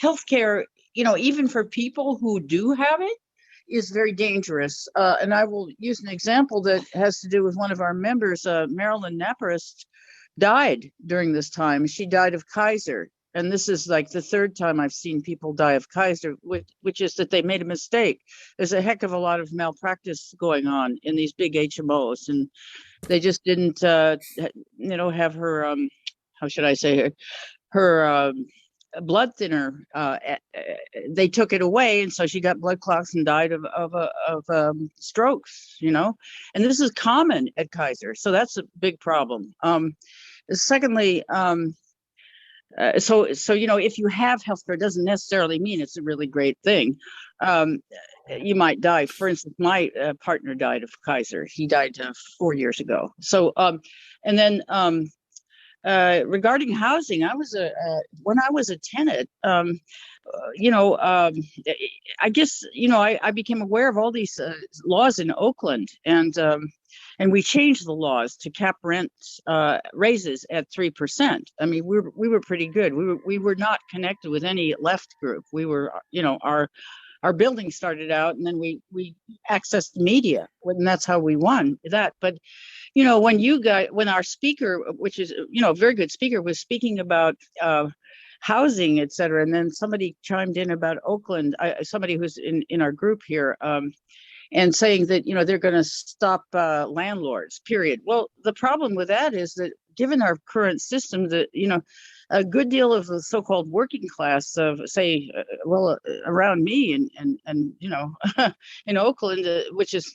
healthcare, even for people who do have it, is very dangerous. And I will use an example that has to do with one of our members, Marilyn Naparist, died during this time. She died of Kaiser. And this is like the third time I've seen people die of Kaiser, which is that they made a mistake. There's a heck of a lot of malpractice going on in these big HMOs, and they just didn't, have her, how should I say, her blood thinner. They took it away, and so she got blood clots and died of strokes. And this is common at Kaiser, so that's a big problem. Secondly. So if you have healthcare, it doesn't necessarily mean it's a really great thing. You might die. For instance, my partner died of Kaiser. He died 4 years ago. So, and then regarding housing, when I was a tenant, I guess, I became aware of all these laws in Oakland, and we changed the laws to cap rent raises at 3%. I mean, we were pretty good. We were not connected with any left group. We were, our building started out, and then we accessed the media, and that's how we won that. But when our speaker, which is a very good speaker, was speaking about housing, et cetera, and then somebody chimed in about Oakland, somebody who's in our group here, and saying that they're going to stop landlords, period. Well, the problem with that is that given our current system, that a good deal of the so-called working class of, say, around me and in Oakland, which is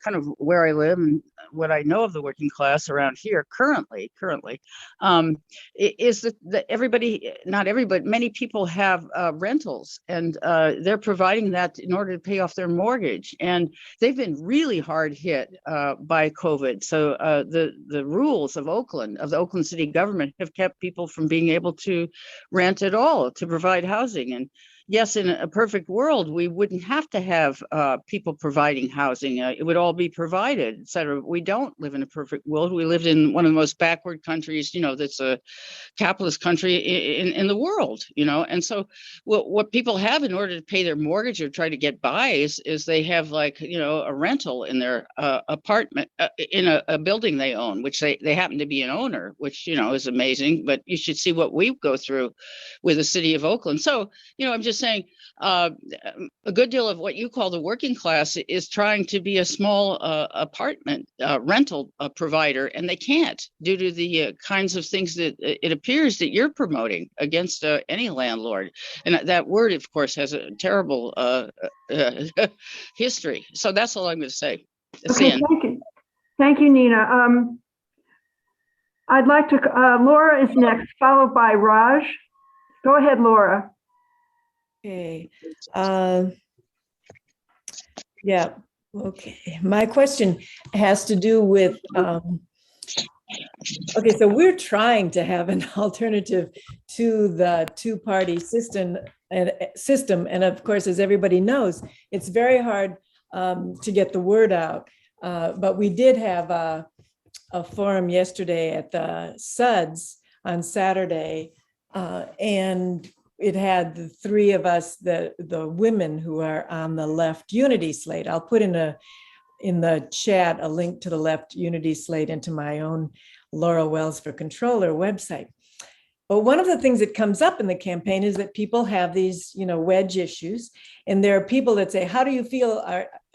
kind of where I live and what I know of the working class around here currently, is that everybody, not everybody, many people have rentals, and they're providing that in order to pay off their mortgage, and they've been really hard hit by COVID. So the rules of Oakland, of the Oakland city government, have kept people from being able to rent at all, to provide housing. And yes, in a perfect world, we wouldn't have to have people providing housing. It would all be provided, et cetera. We don't live in a perfect world. We lived in one of the most backward countries, that's a capitalist country in the world, And so what people have in order to pay their mortgage or try to get by is they have a rental in their apartment, in a building they own, which they happen to be an owner, which, is amazing. But you should see what we go through with the city of Oakland. So, I'm just just saying a good deal of what you call the working class is trying to be a small apartment rental provider, and they can't due to the kinds of things that it appears that you're promoting against any landlord. And that word, of course, has a terrible history. So that's all I'm going to say. Okay, thank you. Thank you, Nina. I'd like to, Laura is next, followed by Raj. Go ahead, Laura. Okay. Yeah. Okay. My question has to do with, okay, so we're trying to have an alternative to the two-party system. And of course, as everybody knows, it's very hard to get the word out. But we did have a forum yesterday at the SUDS on Saturday, and it had the three of us, the women who are on the left unity slate. I'll put in the chat a link to the left unity slate into my own Laura Wells for Controller website. But one of the things that comes up in the campaign is that people have these, wedge issues, and there are people that say, "How do you feel?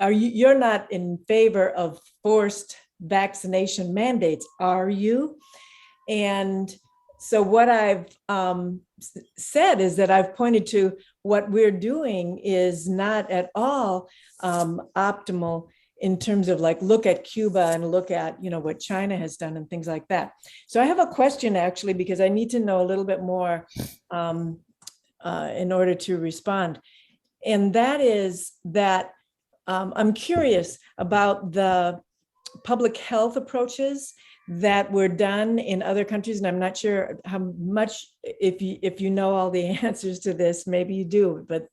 Are you? You're not in favor of forced vaccination mandates, are you?" And so what I've said is that I've pointed to what we're doing is not at all optimal in terms of look at Cuba and look at, what China has done and things like that. So I have a question actually, because I need to know a little bit more in order to respond. And that is that I'm curious about the public health approaches that were done in other countries. And I'm not sure how much, if you know all the answers to this, maybe you do, but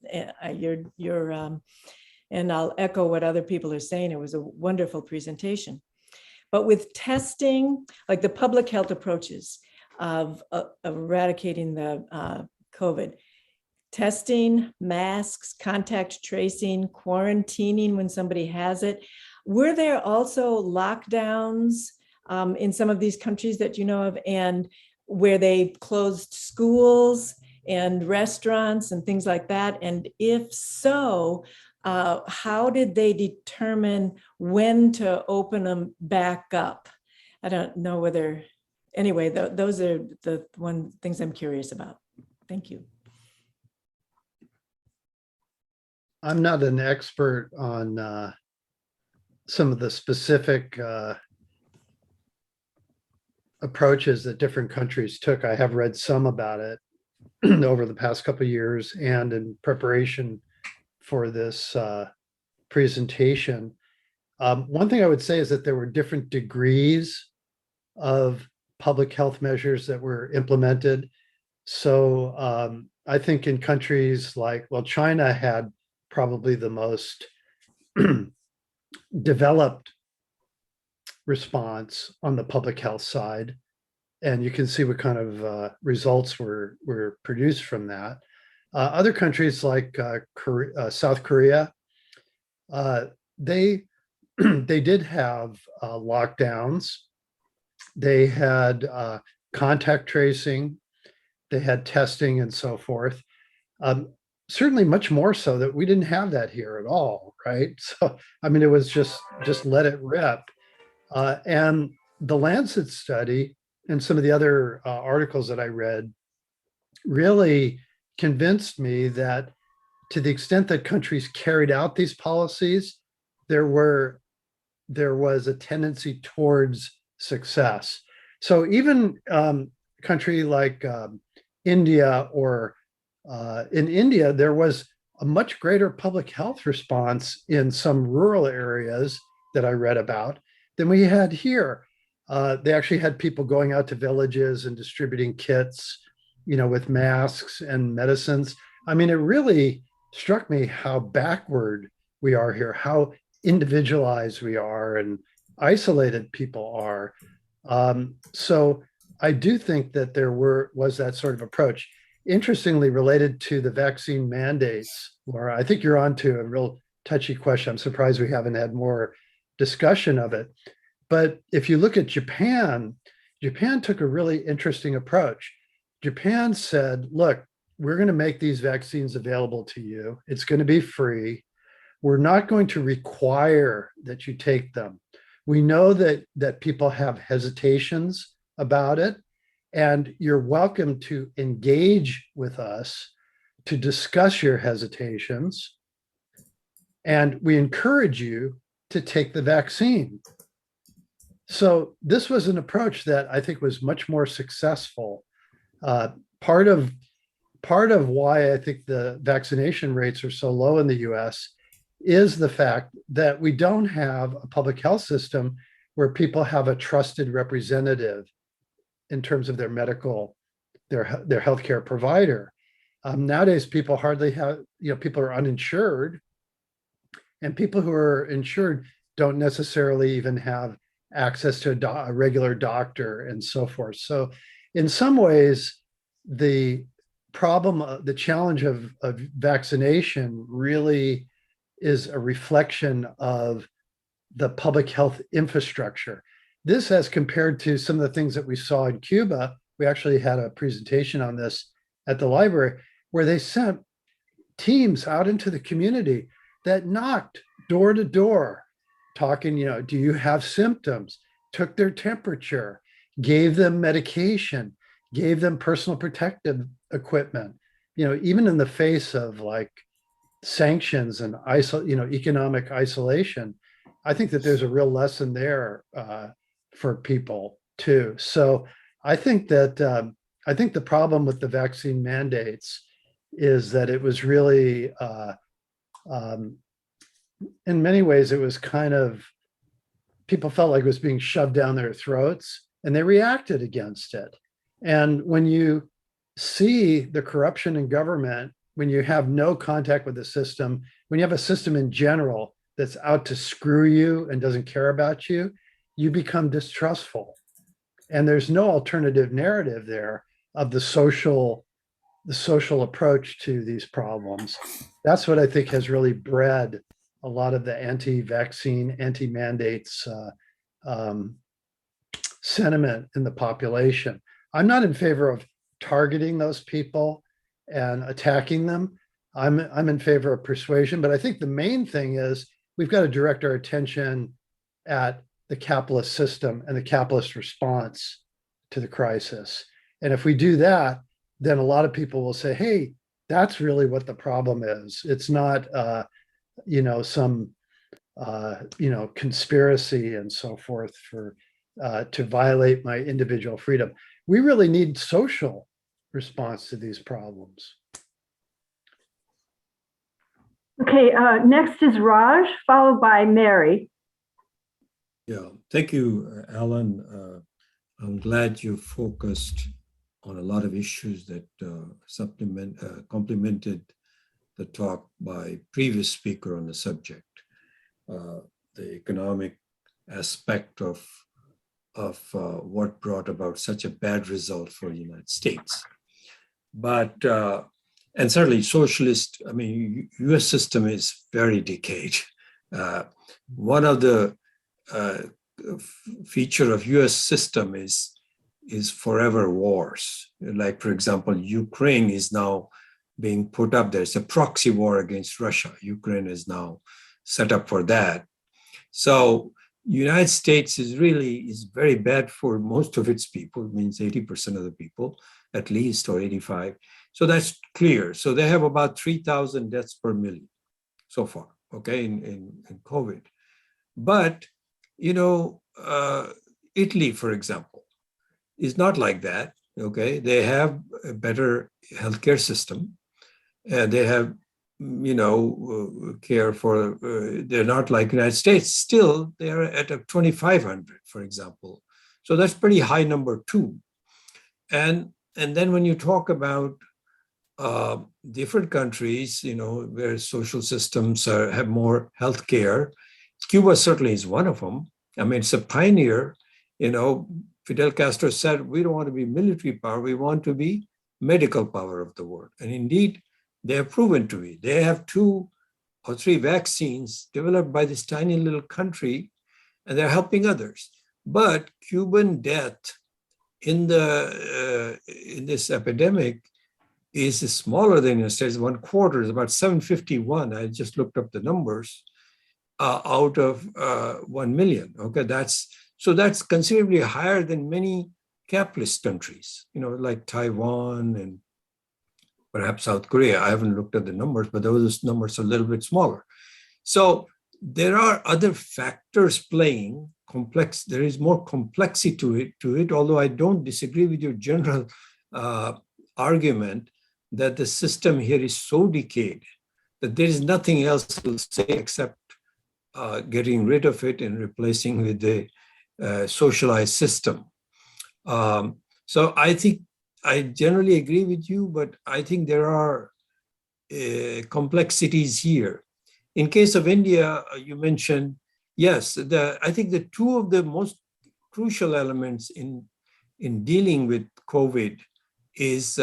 and I'll echo what other people are saying. It was a wonderful presentation. But with testing, like the public health approaches of eradicating the COVID, testing, masks, contact tracing, quarantining when somebody has it, were there also lockdowns in some of these countries that you know of, and where they closed schools and restaurants and things like that? And if so, how did they determine when to open them back up? I don't know whether, anyway, those are the things I'm curious about. Thank you. I'm not an expert on some of the specific approaches that different countries took. I have read some about it over the past couple of years, and in preparation for this presentation. One thing I would say is that there were different degrees of public health measures that were implemented. So I think in countries like, well, China had probably the most developed response on the public health side. And you can see what kind of results were produced from that. Other countries like South Korea, they did have lockdowns. They had contact tracing. They had testing and so forth. Certainly much more so that we didn't have that here at all, right? So, I mean, it was just let it rip. And the Lancet study and some of the other articles that I read really convinced me that to the extent that countries carried out these policies, there was a tendency towards success. So even country like India, or in India, there was a much greater public health response in some rural areas that I read about than we had here. They actually had people going out to villages and distributing kits, with masks and medicines. I mean, it really struck me how backward we are here, how individualized we are and isolated people are. So I do think that there was that sort of approach. Interestingly, related to the vaccine mandates, Laura, I think you're on to a real touchy question. I'm surprised we haven't had more discussion of it. But if you look at Japan took a really interesting approach. Japan said, look, we're going to make these vaccines available to you. It's going to be free. We're not going to require that you take them. We know that people have hesitations about it, and you're welcome to engage with us to discuss your hesitations. And we encourage you to take the vaccine. So this was an approach that I think was much more successful. Part of why I think the vaccination rates are so low in the US is the fact that we don't have a public health system where people have a trusted representative in terms of their healthcare provider. Nowadays, people hardly have, people are uninsured, and people who are insured don't necessarily even have access to a regular doctor and so forth. So in some ways, the challenge of vaccination really is a reflection of the public health infrastructure. This, as compared to some of the things that we saw in Cuba, we actually had a presentation on this at the library, where they sent teams out into the community that knocked door to door, talking, do you have symptoms? Took their temperature, gave them medication, gave them personal protective equipment, even in the face of like sanctions and economic isolation. I think that there's a real lesson there for people too. So I think that the problem with the vaccine mandates is that it was really, in many ways, it was kind of, people felt like it was being shoved down their throats, and they reacted against it. And when you see the corruption in government, when you have no contact with the system, when you have a system in general that's out to screw you and doesn't care about you, you become distrustful. And there's no alternative narrative there of the social approach to these problems. That's what I think has really bred a lot of the anti-vaccine, anti-mandates sentiment in the population. I'm not in favor of targeting those people and attacking them. I'm in favor of persuasion, but I think the main thing is we've got to direct our attention at the capitalist system and the capitalist response to the crisis. And if we do that, then a lot of people will say, hey, that's really what the problem is. It's not, some, conspiracy and so forth to violate my individual freedom. We really need social response to these problems. Okay, next is Raj, followed by Mary. Yeah, thank you, Allan. I'm glad you focused on a lot of issues that complemented the talk by previous speaker on the subject, the economic aspect of what brought about such a bad result for the United States. But, and certainly socialist, US system is very decayed. One of the feature of US system is forever wars. Like, for example, Ukraine is now being put up. There's a proxy war against Russia. Ukraine is now set up for that. So United States is very bad for most of its people. It means 80% of the people, at least, or 85. So that's clear. So they have about 3,000 deaths per million so far, okay, in COVID. But, Italy, for example, is not like that, okay? They have a better healthcare system, and they have, care for, they're not like the United States. Still, they're at a 2,500, for example. So that's pretty high number too. And then when you talk about different countries, where social systems have more healthcare, Cuba certainly is one of them. It's a pioneer. Fidel Castro said, we don't want to be military power, we want to be medical power of the world. And indeed, they have proven to be. They have 2 or 3 vaccines developed by this tiny little country, and they're helping others. But Cuban death in this epidemic is smaller than the United States. 1/4 is about 751. I just looked up the numbers out of 1 million. Okay, that's considerably higher than many capitalist countries, like Taiwan and perhaps South Korea. I haven't looked at the numbers, but those numbers are a little bit smaller. So there are other factors playing complex. There is more complexity to it, although I don't disagree with your general argument that the system here is so decayed that there is nothing else to say except getting rid of it and replacing with a socialized system. So I think I generally agree with you, but I think there are complexities here. In case of India, you mentioned, yes, I think the two of the most crucial elements in dealing with COVID is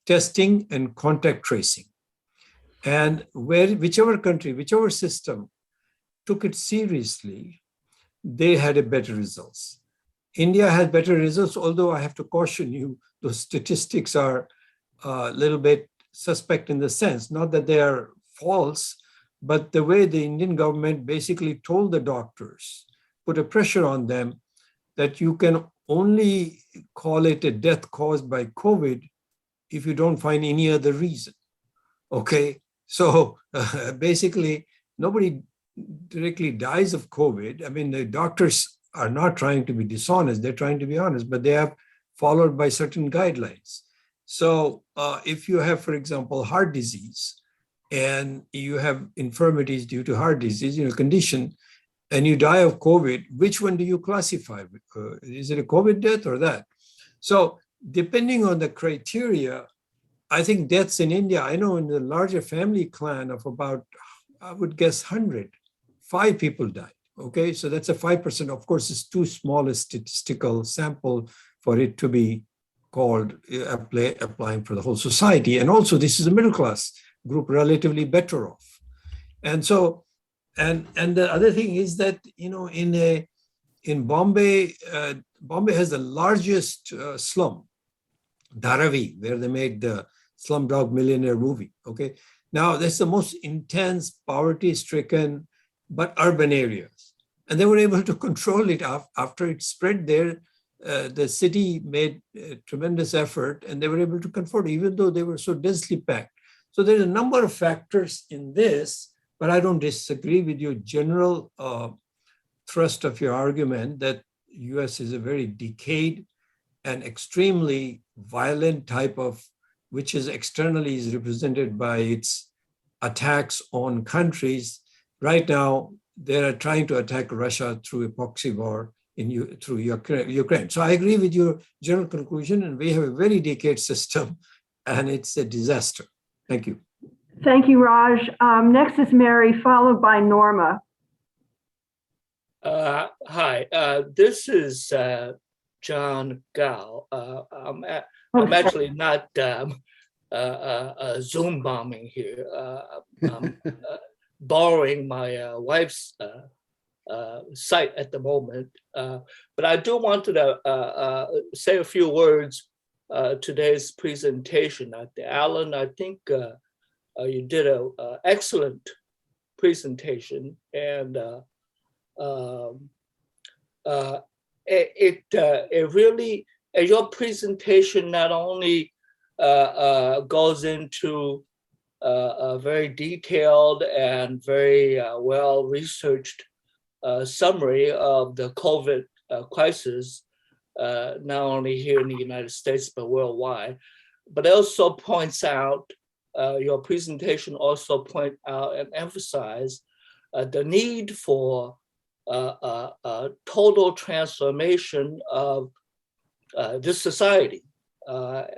testing and contact tracing. And whichever country, whichever system took it seriously, they had better results. India had better results, although I have to caution you, those statistics are a little bit suspect in the sense, not that they are false, but the way the Indian government basically told the doctors, put a pressure on them that you can only call it a death caused by COVID if you don't find any other reason. Okay, so basically nobody directly dies of COVID. I mean, the doctors are not trying to be dishonest, they're trying to be honest, but they have followed by certain guidelines. So if you have, for example, heart disease, and you have infirmities due to heart disease, condition, and you die of COVID, which one do you classify? Is it a COVID death or that? So depending on the criteria, I think deaths in India, I know in the larger family clan of about, I would guess 100, 5 people died. Okay, so that's a 5%. Of course, it's too small a statistical sample for it to be called applying for the whole society. And also, this is a middle class group, relatively better off. And so, and the other thing is that, in Bombay, Bombay has the largest slum, Dharavi, where they made the Slumdog Millionaire movie. Okay, now that's the most intense, poverty-stricken, but urban areas. And they were able to control it after it spread there. The city made a tremendous effort and they were able to control it, even though they were so densely packed. So there's a number of factors in this, but I don't disagree with your general thrust of your argument that US is a very decayed and extremely violent type of, which is externally is represented by its attacks on countries. Right now, they are trying to attack Russia through a proxy war through Ukraine. So I agree with your general conclusion, and we have a very decayed system, and it's a disaster. Thank you. Thank you, Raj. Next is Mary, followed by Norma. Hi, this is John Gao. I'm actually not Zoom bombing here. I'm borrowing my wife's site at the moment. But I do want to say a few words today's presentation. Allan, I think you did an excellent presentation, and it really, your presentation not only goes into a very detailed and very well-researched summary of the COVID crisis, not only here in the United States, but worldwide. But it also points out, your presentation also point out and emphasize the need for a total transformation of this society,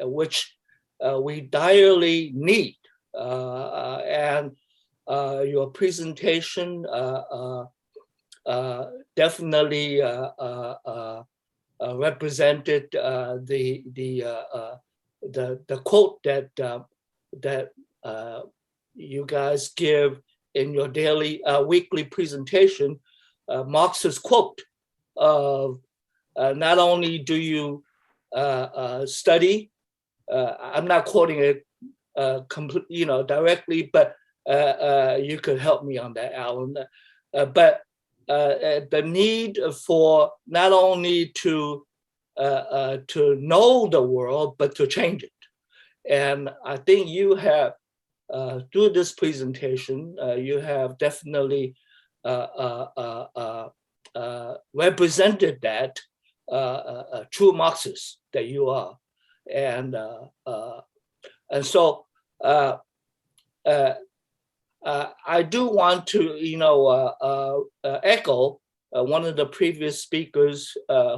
which we direly need. And your presentation definitely represented the quote that you guys give in your daily weekly presentation, Marxist quote of not only do you study, I'm not quoting it directly, but you could help me on that, Allan. But the need for not only to know the world, but to change it. And I think you have, through this presentation, you have definitely represented that true Marxist that you are. And so I do want to, echo one of the previous speakers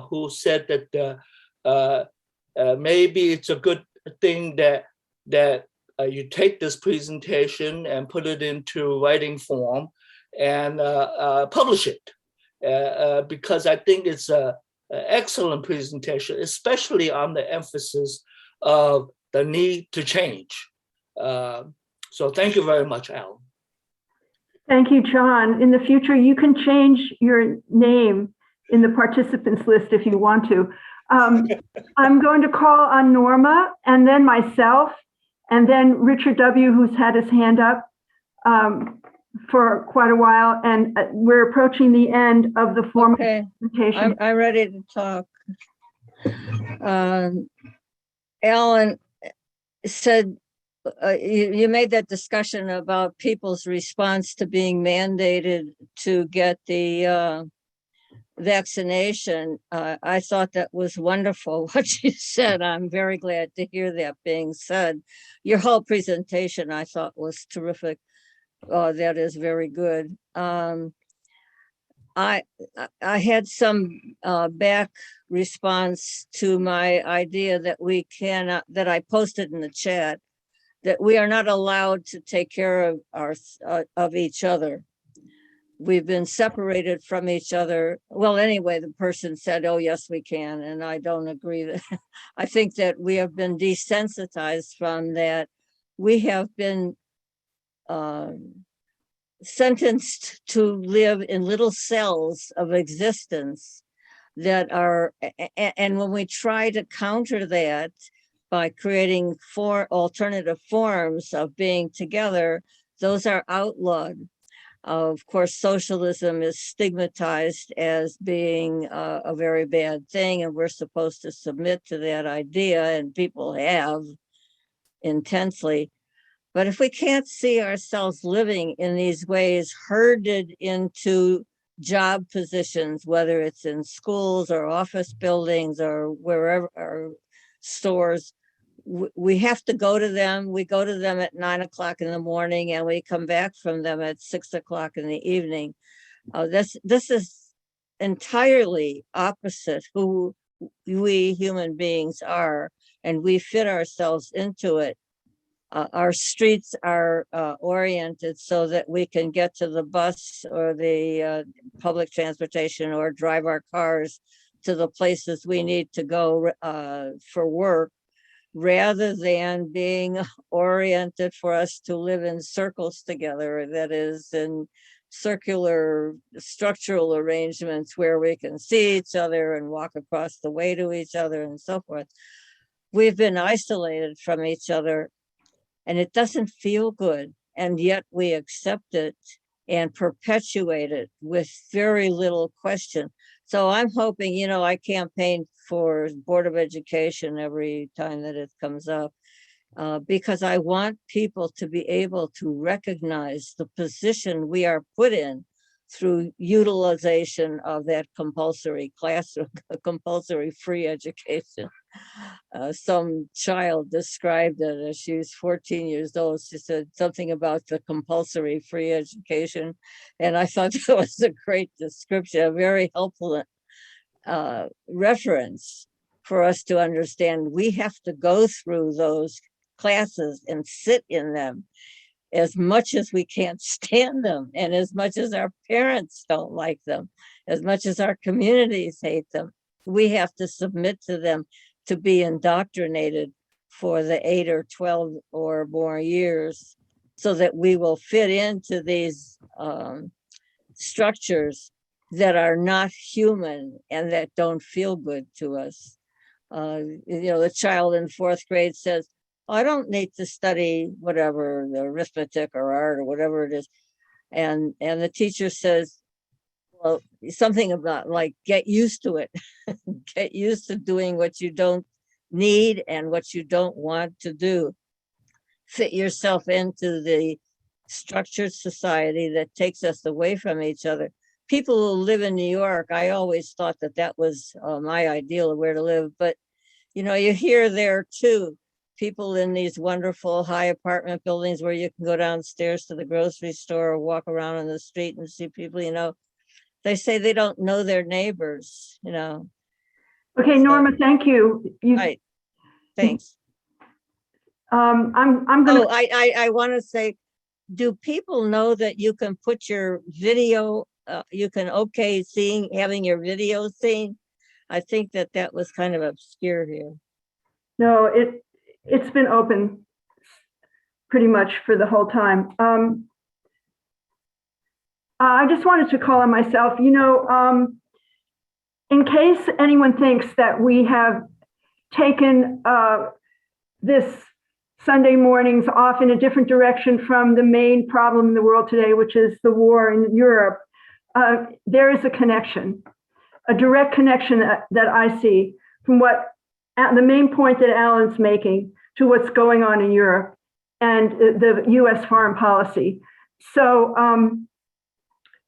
who said that maybe it's a good thing that you take this presentation and put it into writing form and publish it, because I think it's an excellent presentation, especially on the emphasis of the need to change. So thank you very much, Allan. Thank you, John. In the future, you can change your name in the participants list if you want to. I'm going to call on Norma and then myself and then Richard W., who's had his hand up for quite a while. And we're approaching the end of the formal presentation. I'm ready to talk. Allan said, you made that discussion about people's response to being mandated to get the vaccination. I thought that was wonderful what you said. I'm very glad to hear that being said. Your whole presentation I thought was terrific. That is very good. I had some back response to my idea that we cannot, that I posted in the chat, that we are not allowed to take care of each other. We've been separated from each other. Well, anyway, the person said, oh, yes, we can. And I don't agree. That I think that we have been desensitized from that. We have been sentenced to live in little cells of existence that are, and when we try to counter that by creating alternative forms of being together, those are outlawed. Of course, socialism is stigmatized as being a very bad thing, and we're supposed to submit to that idea, and people have intensely. But if we can't see ourselves living in these ways, herded into job positions, whether it's in schools or office buildings or wherever, or stores, we have to go to them. We go to them at 9 o'clock in the morning and we come back from them at 6 o'clock in the evening. This is entirely opposite who we human beings are, and we fit ourselves into it. Our streets are oriented so that we can get to the bus or the public transportation or drive our cars to the places we need to go for work, rather than being oriented for us to live in circles together, that is, in circular structural arrangements where we can see each other and walk across the way to each other and so forth. We've been isolated from each other, and it doesn't feel good, and yet we accept it and perpetuate it with very little question. So I'm hoping, I campaign for Board of Education every time that it comes up, because I want people to be able to recognize the position we are put in through utilization of that compulsory classroom, compulsory free education. Some child described it as she was 14 years old. She said something about the compulsory free education. And I thought that was a great description, a very helpful reference for us to understand. We have to go through those classes and sit in them as much as we can't stand them, and as much as our parents don't like them, as much as our communities hate them. We have to submit to them to be indoctrinated for the 8 or 12 or more years, so that we will fit into these structures that are not human and that don't feel good to us. The child in 4th grade says, I don't need to study whatever the arithmetic or art or whatever it is. And the teacher says, well, something about like, get used to it. Get used to doing what you don't need and what you don't want to do. Fit yourself into the structured society that takes us away from each other. People who live in New York, I always thought that that was my ideal of where to live. But, you know, you hear there too, people in these wonderful high apartment buildings where you can go downstairs to the grocery store or walk around on the street and see people, you know, they say they don't know their neighbors, you know. Okay, So, Norma, thank you. right. Thanks. I'm going to. Oh, I want to say, do people know that you can put your video, you can having your video seen? I think that was kind of obscure here. No, it's been open pretty much for the whole time. I just wanted to call on myself, you know, in case anyone thinks that we have taken this Sunday mornings off in a different direction from the main problem in the world today, which is the war in Europe, there is a connection, a direct connection that I see from the main point that Allan's making to what's going on in Europe and the US foreign policy. So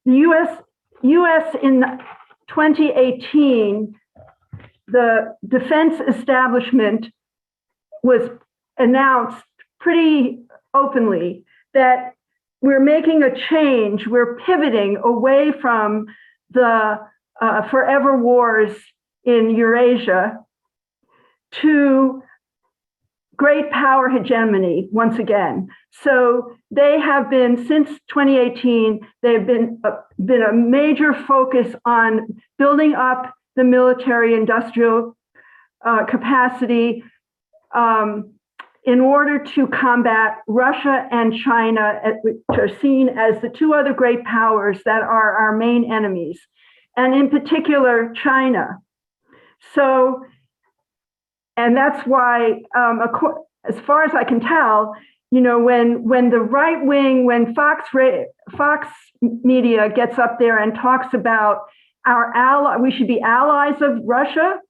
the US in 2018, the defense establishment was announced pretty openly that we're making a change, we're pivoting away from the forever wars in Eurasia to great power hegemony once again. So they have been, since 2018, they've been a major focus on building up the military industrial capacity in order to combat Russia and China, which are seen as the two other great powers that are our main enemies, and in particular, China. So, and that's why, as far as I can tell, you know, when the right wing, when Fox media gets up there and talks about we should be allies of Russia,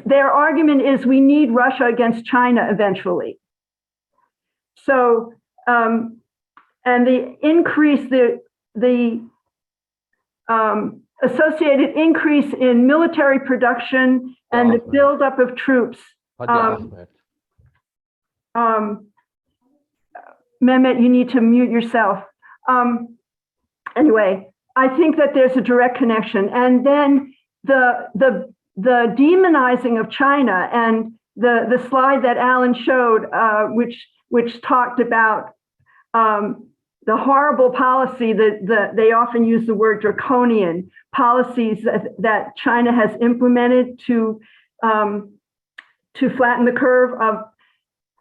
their argument is we need Russia against China eventually. So, and the increase, the associated increase in military production and the buildup of troops. Mehmet, you need to mute yourself. Anyway, I think that there's a direct connection. And then the demonizing of China and the slide that Allan showed, which talked about the horrible policy that they often use the word draconian policies that China has implemented to flatten the curve of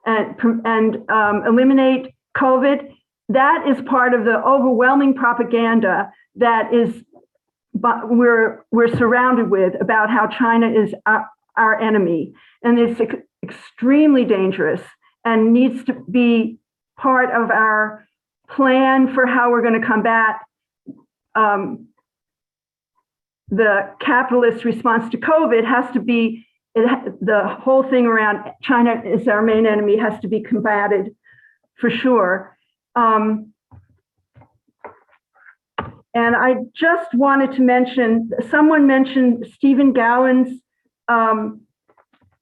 and eliminate COVID. That is part of the overwhelming propaganda that we're surrounded with about how China is our enemy, and it's extremely dangerous and needs to be part of our plan for how we're going to combat the capitalist response to COVID. Has to be the whole thing around China is our main enemy has to be combated for sure. And I just wanted to mention, someone mentioned Stephen Gowan's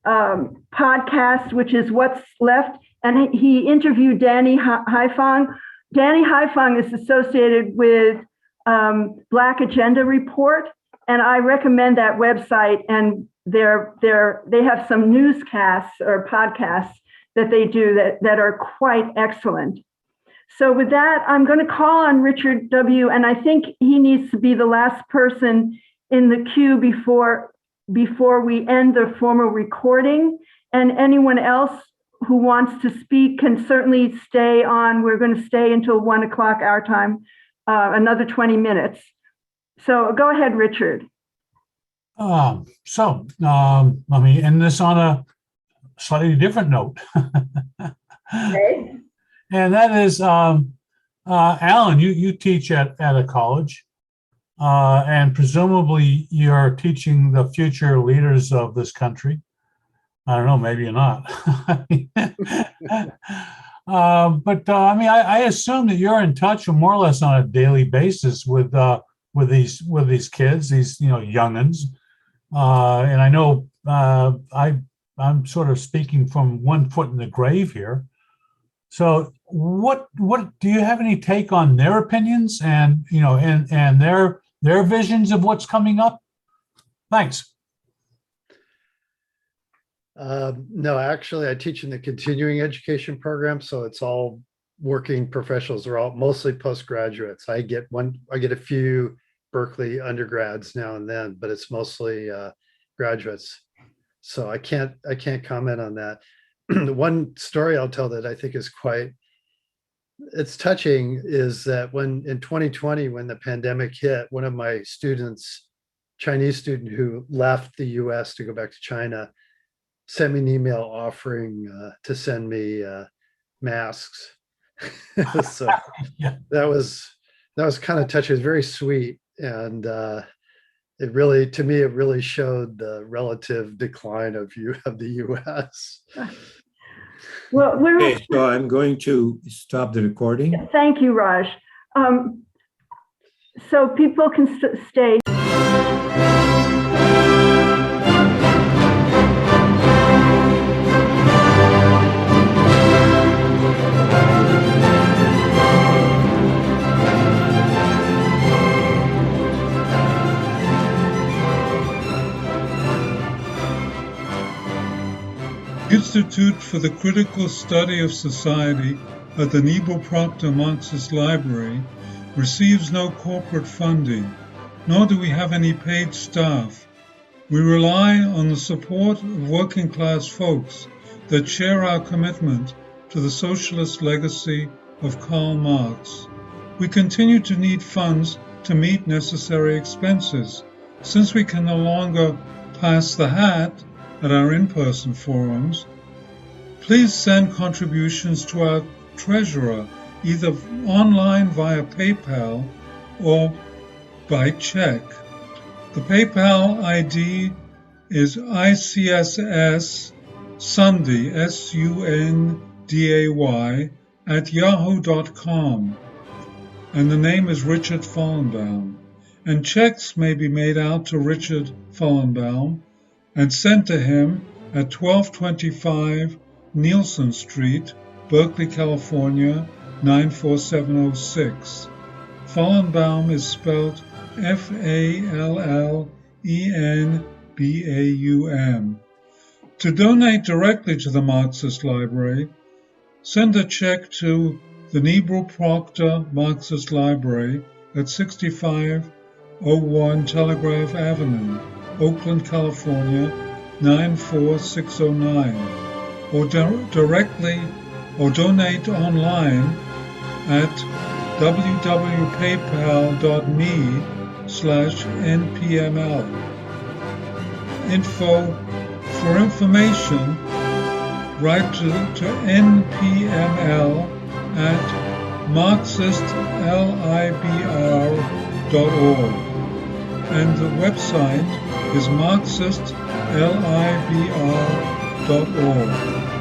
podcast, which is What's Left, and he interviewed Danny Haifang. Danny Haifang is associated with Black Agenda Report, and I recommend that website. And they have some newscasts or podcasts that they do that are quite excellent. So with that, I'm going to call on Richard W., and I think he needs to be the last person in the queue before we end the formal recording. And anyone else who wants to speak can certainly stay on. We're going to stay until 1 o'clock our time, another 20 minutes. So go ahead, Richard. Let me end this on slightly different note. Okay. And that is, Allan, you teach at a college, and presumably you're teaching the future leaders of this country. I don't know, maybe you're not. But I mean, I assume that you're in touch more or less on a daily basis with these kids, these youngins. And I know I'm sort of speaking from one foot in the grave here. So what do you have any take on their opinions and and their visions of what's coming up? Thanks. No, actually, I teach in the continuing education program, so it's all working professionals. They're all mostly postgraduates. I get a few Berkeley undergrads now and then, but it's mostly graduates. So I can't comment on that. The one story I'll tell that I think is it's touching is that when in 2020, when the pandemic hit, one of my students, Chinese student who left the US to go back to China, sent me an email offering to send me masks. So Yeah. that was kind of touching. It was very sweet. And it really showed the relative decline of the US. Well, Okay, so I'm going to stop the recording. thank you, Raj. So people can stay. Institute for the Critical Study of Society at the Niebuhr Proctor Marxist Library receives no corporate funding, nor do we have any paid staff. We rely on the support of working class folks that share our commitment to the socialist legacy of Karl Marx. We continue to need funds to meet necessary expenses. Since we can no longer pass the hat at our in-person forums, please send contributions to our treasurer, either online via PayPal or by check. The PayPal ID is ICSS Sunday, SUNDAY, at yahoo.com. And the name is Richard Fallenbaum. And checks may be made out to Richard Fallenbaum and sent to him at 1225 Nielsen Street, Berkeley, California, 94706. Fallenbaum is spelled Fallenbaum. To donate directly to the Marxist Library, send a check to the Niebuhr Proctor Marxist Library at 6501 Telegraph Avenue, Oakland, California, 94609, or directly or donate online at www.paypal.me/npml. For information, write to npml at marxistlibr.org, and the website is marxistlibr.org.